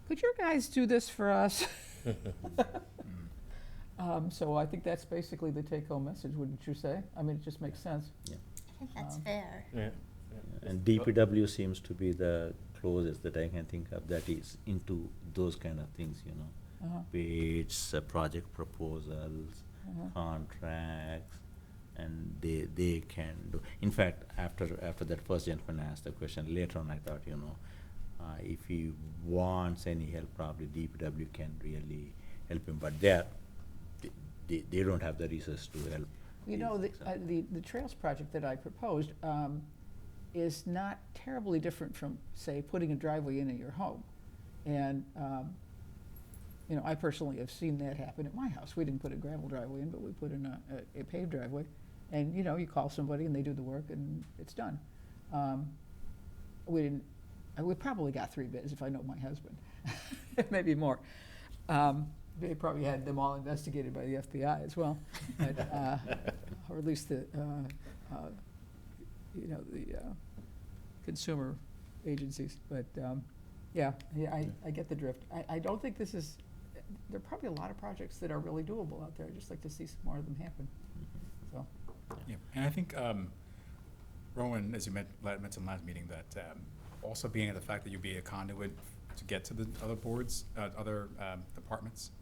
could your guys do this for us? So I think that's basically the take-home message, wouldn't you say? I mean, it just makes sense. I think that's fair. Yeah. And DPW seems to be the closest that I can think of that is into those kind of things, you know. Uh-huh. Bids, project proposals, contracts, and they can do. In fact, after that first gentleman asked the question, later on I thought, you know, if he wants any help, probably DPW can really help him. But they don't have the resources to help. You know, these things. the Trails project that I proposed is not terribly different from, say, putting a driveway in at your home. And, you know, I personally have seen that happen at my house. We didn't put a gravel driveway in, but we put in a paved driveway. And, you know, you call somebody and they do the work and it's done. We probably got 3 bids if I know my husband, maybe more. They probably had them all investigated by the FBI as well, but, or at least the, you know, the consumer agencies. But yeah, I get the drift. I don't think this is. There are probably a lot of projects that are really doable out there. I'd just like to see some more of them happen. So. Yeah, and I think, Rowan, as you mentioned last meeting, that also being at the fact that you'll be a conduit to get to the other boards, other departments,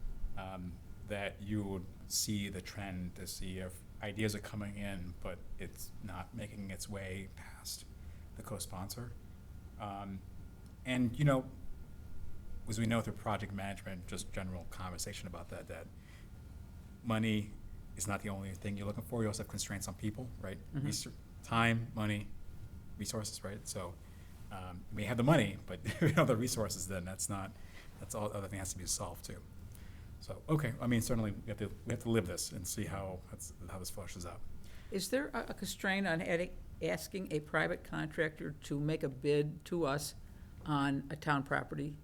that you would see the trend to see if ideas are coming in, but it's not making its way past the co-sponsor. And, you know, as we know through project management, just general conversation about that money is not the only thing you're looking for. You also have constraints on people, right? Mhm. Time, money, resources, right? So you may have the money, but if you don't have the resources, then that's all other thing has to be solved too. So, okay, I mean, certainly we have to live this and see how this flushes out. Is there a constraint on asking a private contractor to make a bid to us on a town property?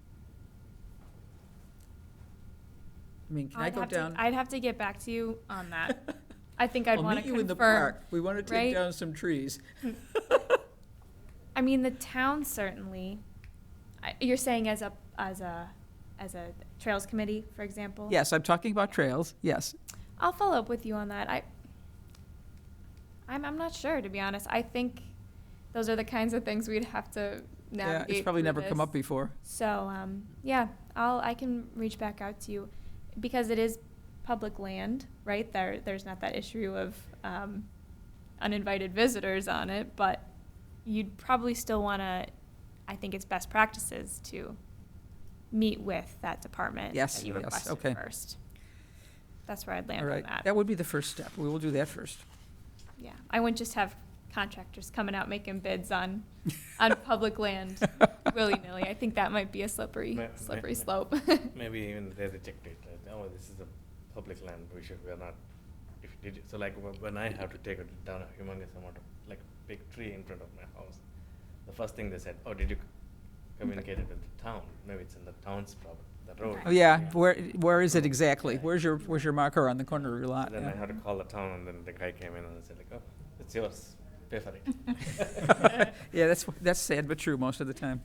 I mean, can I go down? I'd have to get back to you on that. I think I'd I'll want to meet you in the confirm. park. We want to take right? down some trees. I mean, the town certainly, you're saying as a trails committee, for example? Yes, I'm talking about trails, yes. I'll follow up with you on that. I'm not sure, to be honest. I think those are the kinds of things we'd have to Yeah, navigate it's probably through never come this. up before. So, yeah, I can reach back out to you because it is public land, right? There's not that issue of uninvited visitors on it, but you'd probably still want to, I think it's best practices to meet with that department Yes, that you yes, requested okay. first. That's where I'd land All on right, that. that would be the first step. We will do that first. Yeah, I wouldn't just have contractors coming out making bids on public land willy-nilly. I think that might be a slippery slope. Maybe even they reject it, like, oh, this is a public land, we're not, if you did it, so like when I have to take down a humongous amount of, like, big tree in front of my house, the first thing they said, oh, did you communicate it with the town? Maybe it's in the town's problem, the road. Oh, yeah, where is it exactly? Where's your marker on the corner of your lot? Then Yeah. I had to call the town, and then the guy came in and said like, oh, it's yours, pay for it. Yeah, that's sad but true most of the time.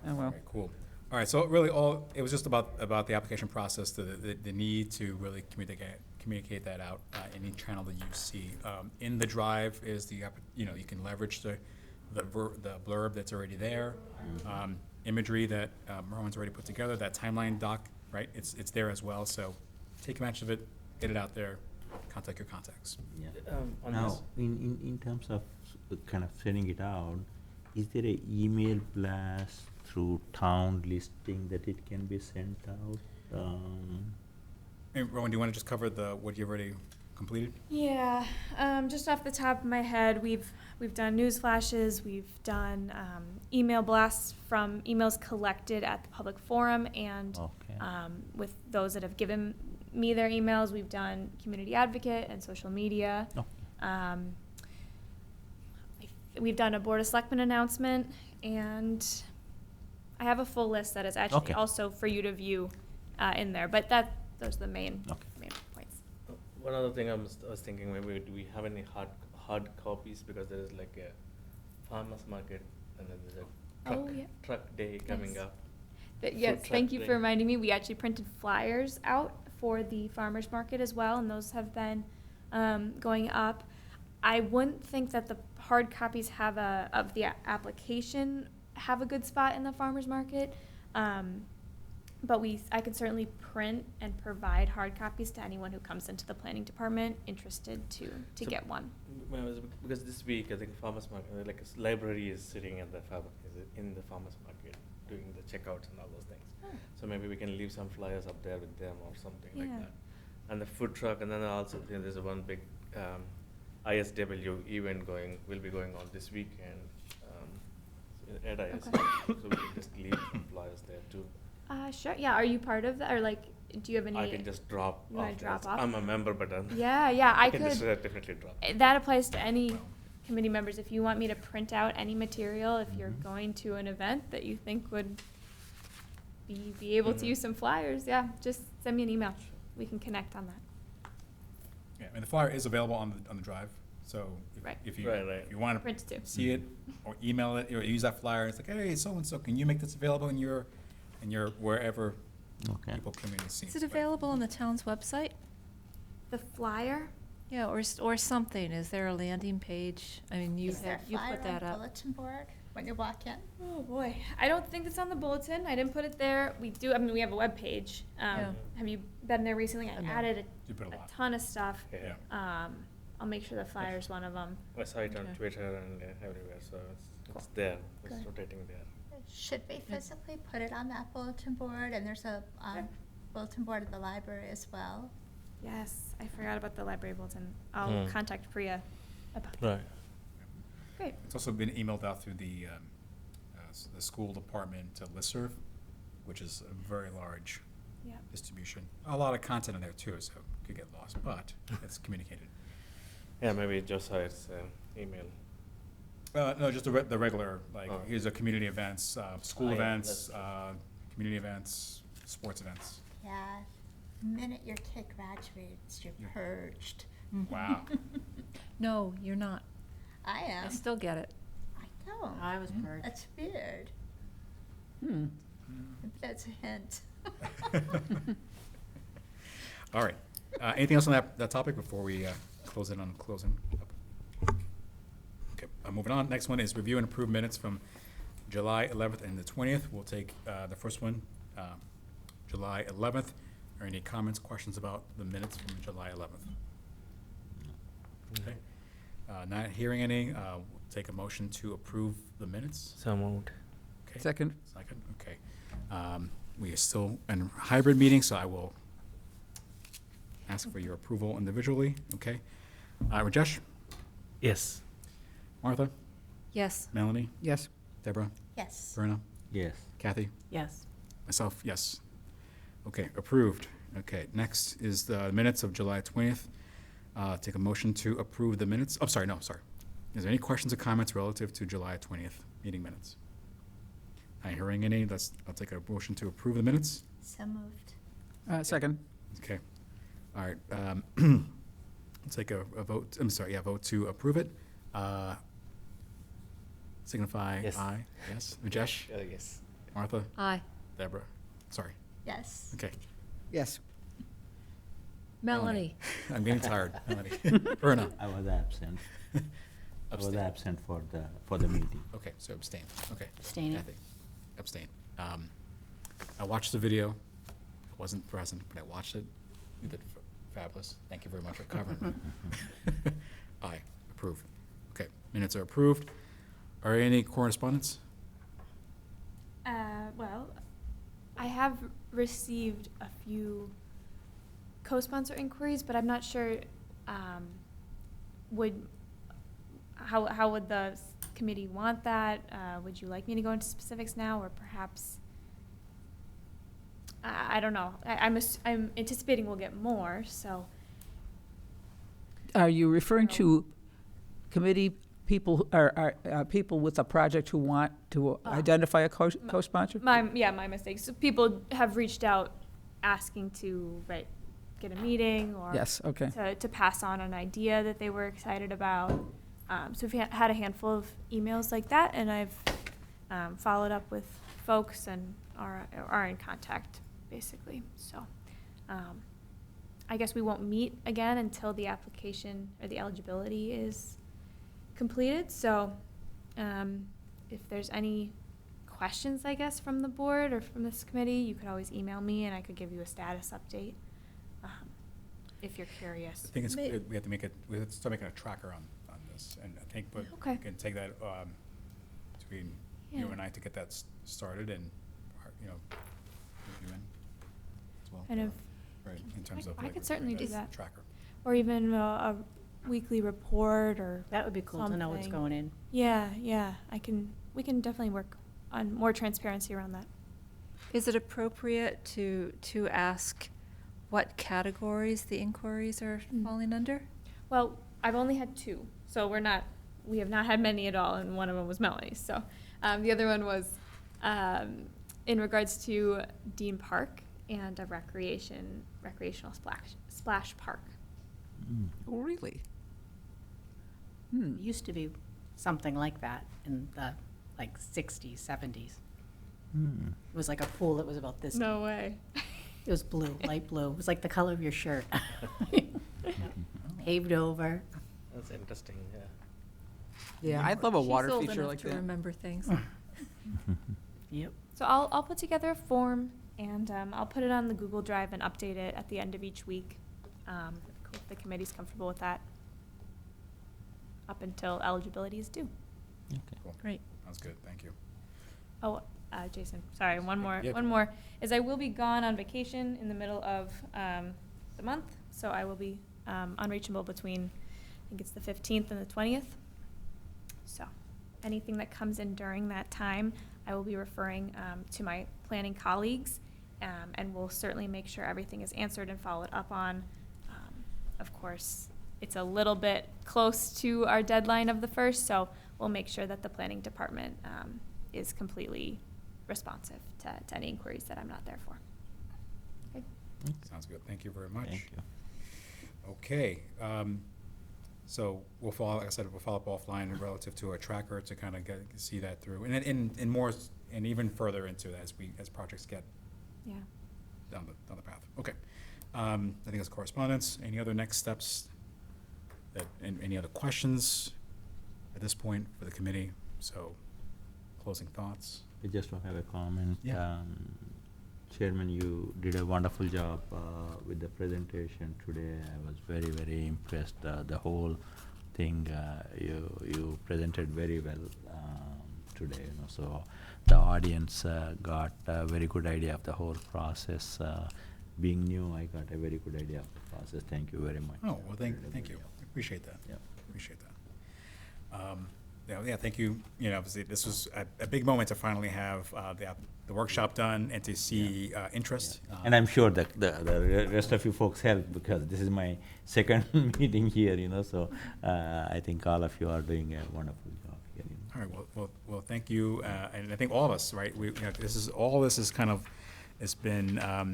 Oh, well. Okay, cool. All right, so really it was just about the application process, the need to really communicate that out in each channel that you see. In the drive is you can leverage the blurb that's already there, imagery that Merwin's already put together, that timeline doc, right? It's there as well, so take advantage of it, get it out there, contact your contacts. Yeah. On Now, this- in terms of kind of sending it out, is there a email blast through town listing that it can be sent out? Hey, Rowan, do you want to just cover what you've already completed? Yeah, just off the top of my head, we've done news flashes, we've done email blasts from emails collected at the public forum, and Okay. with those that have given me their emails, we've done community advocate and social media. Okay. We've done a Board of Selectmen announcement, and I have a full list that is actually Okay. also for you to view in there, but those are the main points. One other thing I was thinking, maybe do we have any hard copies, because there is like a farmer's market and then there's a Oh, yeah. truck day coming Yes. up. Yes, Food thank truck you day. for reminding me. We actually printed flyers out for the farmer's market as well, and those have been going up. I wouldn't think that the hard copies of the application have a good spot in the farmer's market. But I can certainly print and provide hard copies to anyone who comes into the planning department interested to So- get one. Because this week, I think farmer's market, like a library is sitting at in the farmer's market, doing the checkouts and all those things. Oh. So maybe we can leave some flyers up there with them or something like Yeah. that. And the food truck, and then also there's one big ISW event will be going on this weekend at ISW. So we can just leave some flyers there too. Sure. Yeah. Are you part of that, or like, do you have any? I can just drop You wanna off. drop there. off? I'm a member, but Yeah. I can could. just definitely drop. That applies to any committee members. If you want me to print out any material, if you're going to an event that you think would be able to Mhm. use some flyers, yeah, just send me an email. We can connect on that. Yeah, and the flyer is available on the drive, so Right. if you Right. want to Print it too. see it or email it or use that flyer, it's like, hey, so and so, can you make this available in your wherever Okay. people community see? Is it available on the town's website? The flyer? Yeah, or something. Is there a landing page? I mean, you Is there a you flyer put on that the up. bulletin board when you walk in? Oh, boy. I don't think it's on the bulletin. I didn't put it there. We have a web page. Yeah. Have you been there recently? I No. added You put a a lot. ton of stuff. Yeah. I'll make sure the flyer's one of them. I saw it on Okay. Twitter and everywhere, so it's Cool. there. It's Good. rotating there. Should we physically put it on that bulletin board? And there's a bulletin board at the library as well. Yes, I forgot about the library bulletin. I'll Hmm. contact Priya about that. Right. Great. It's also been emailed out through the school department listserv, which is a very large Yeah. distribution. A lot of content in there too, so it could get lost, but it's communicated. Yeah, maybe Josiah's email. No, just the regular, like, Oh. here's a community events, school Oh, yeah, events, that's community events, sports events. Yeah, the minute your kid graduates, you're purged. Wow. No, you're not. I am. I still get it. I don't. I was purged. That's weird. Hmm. Maybe that's a hint. All right. Anything else on that topic before we close in on closing up? Okay, moving on. Next one is review and approve minutes from July 11th and the 20th. We'll take the first one, July 11th. Are any comments, questions about the minutes from July 11th? Okay. Not hearing any, we'll take a motion to approve the minutes. So moved. Okay. Second. Second, okay. We are still in hybrid meeting, so I will ask for your approval individually, okay? Rajesh? Yes. Martha? Yes. Melanie? Yes. Deborah? Yes. Verna? Yes. Kathy? Yes. Myself, yes. Okay, approved. Okay, next is the minutes of July 20th. Take a motion to approve the minutes. Oh, sorry, no, sorry. Is there any questions or comments relative to July 20th meeting minutes? Not hearing any, I'll take a motion to approve the minutes. So moved. Second. Okay. All right. Let's take a vote. I'm sorry. Yeah, vote to approve it. Signify Yes. aye. Yes. Rajesh. Yes. Martha. Aye. Deborah. Sorry. Yes. Okay. Yes. Melanie. I'm getting tired. Melanie. Verna. I was absent. I was Abstain. absent for the meeting. Okay. So abstain. Okay. Abstaining. Kathy. Abstain. I watched the video. I wasn't present, but I watched it. You did fabulous. Thank you very much for covering me. Aye. Approved. Okay. Minutes are approved. Are there any correspondence? Well, I have received a few co-sponsor inquiries, but I'm not sure, how would the committee want that? Would you like me to go into specifics now, or perhaps, I don't know. I'm anticipating we'll get more, so. Are you referring to committee people, or people with a project who want to identify a co-sponsor? My mistake. So people have reached out asking to, get a meeting or. Yes, okay. To pass on an idea that they were excited about. So we've had a handful of emails like that, and I've followed up with folks and are in contact, basically. So I guess we won't meet again until the application or the eligibility is completed. So if there's any questions, I guess, from the board or from this committee, you could always email me and I could give you a status update if you're curious. I think it's, we have to start making a tracker on this, and I think we Okay. can take that between you Yeah. and I to get that started and, you know, you in as well. And if, Right, in terms of. I like, could certainly do that that. Tracker. Or even a weekly report or. That would be cool to know what's something. going in. Yeah, we can definitely work on more transparency around that. Is it appropriate to ask what categories the inquiries are falling under? Well, I've only had two, so we have not had many at all, and one of them was Melanie's. So the other one was in regards to Dean Park and a recreational splash park. Oh, really? It used to be something like that in the, 60s, 70s. It was like a pool that was about this. No way. It was blue, light blue. It was like the color of your shirt. Paved over. That's interesting, yeah. Yeah, I'd love a water She's old feature enough like to that. remember things. Yep. So I'll put together a form, and I'll put it on the Google Drive and update it at the end of each week. If the committee's comfortable with that, up until eligibility is due. Cool. Great. Sounds good, thank you. Oh, Jason, sorry, one more, Yep. is I will be gone on vacation in the middle of the month, so I will be unreachable between, I think it's the 15th and the 20th. So anything that comes in during that time, I will be referring to my planning colleagues, and we'll certainly make sure everything is answered and followed up on. Of course, it's a little bit close to our deadline of the 1st, so we'll make sure that the planning department is completely responsive to any inquiries that I'm not there for. Okay. Sounds good. Thank you very much. Thank you. Okay, so we'll follow, like I said, we'll follow up offline relative to a tracker to kind of see that through, and in more, and even further into that as projects get Yeah. down the path. Okay, I think that's correspondence. Any other next steps? And any other questions at this point for the committee? So, closing thoughts. I just want to have a comment. Yeah. Chairman, you did a wonderful job with the presentation today. I was very, very impressed. The whole thing you presented very well today. So the audience got a very good idea of the whole process. Being new, I got a very good idea of the process. Thank you very much. Oh, well, thank you. Appreciate that. Yeah. Appreciate that. Yeah, thank you. You know, obviously, this was a big moment to finally have the workshop done and to see interest. And I'm sure that the rest of you folks helped, because this is my second meeting here, so I think all of you are doing a wonderful job here. All right, well, thank you, and I think all of us, right, this is kind of, it's been a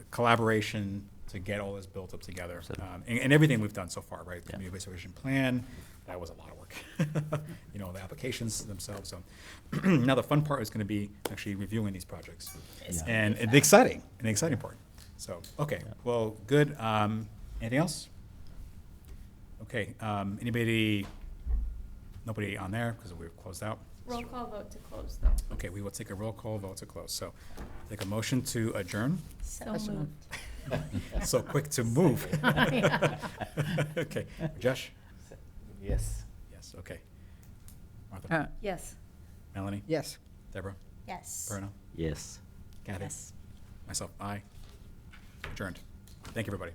collaboration to get all this built up together. And everything we've done so far, right? The community restoration plan, that was a lot of work. The applications themselves. So now the fun part is going to be actually reviewing these projects. And the exciting part. So, okay, well, good. Anything else? Okay, nobody on there because we're closed out? Roll call vote to close, though. Okay, we will take a roll call vote to close. So take a motion to adjourn. So moved. So quick to move. Okay, Josh? Yes. Yes, okay. Martha? Yes. Melanie? Yes. Deborah? Yes. Bruno? Yes. Kathy? Yes. Myself, aye. Adjourned. Thank you, everybody.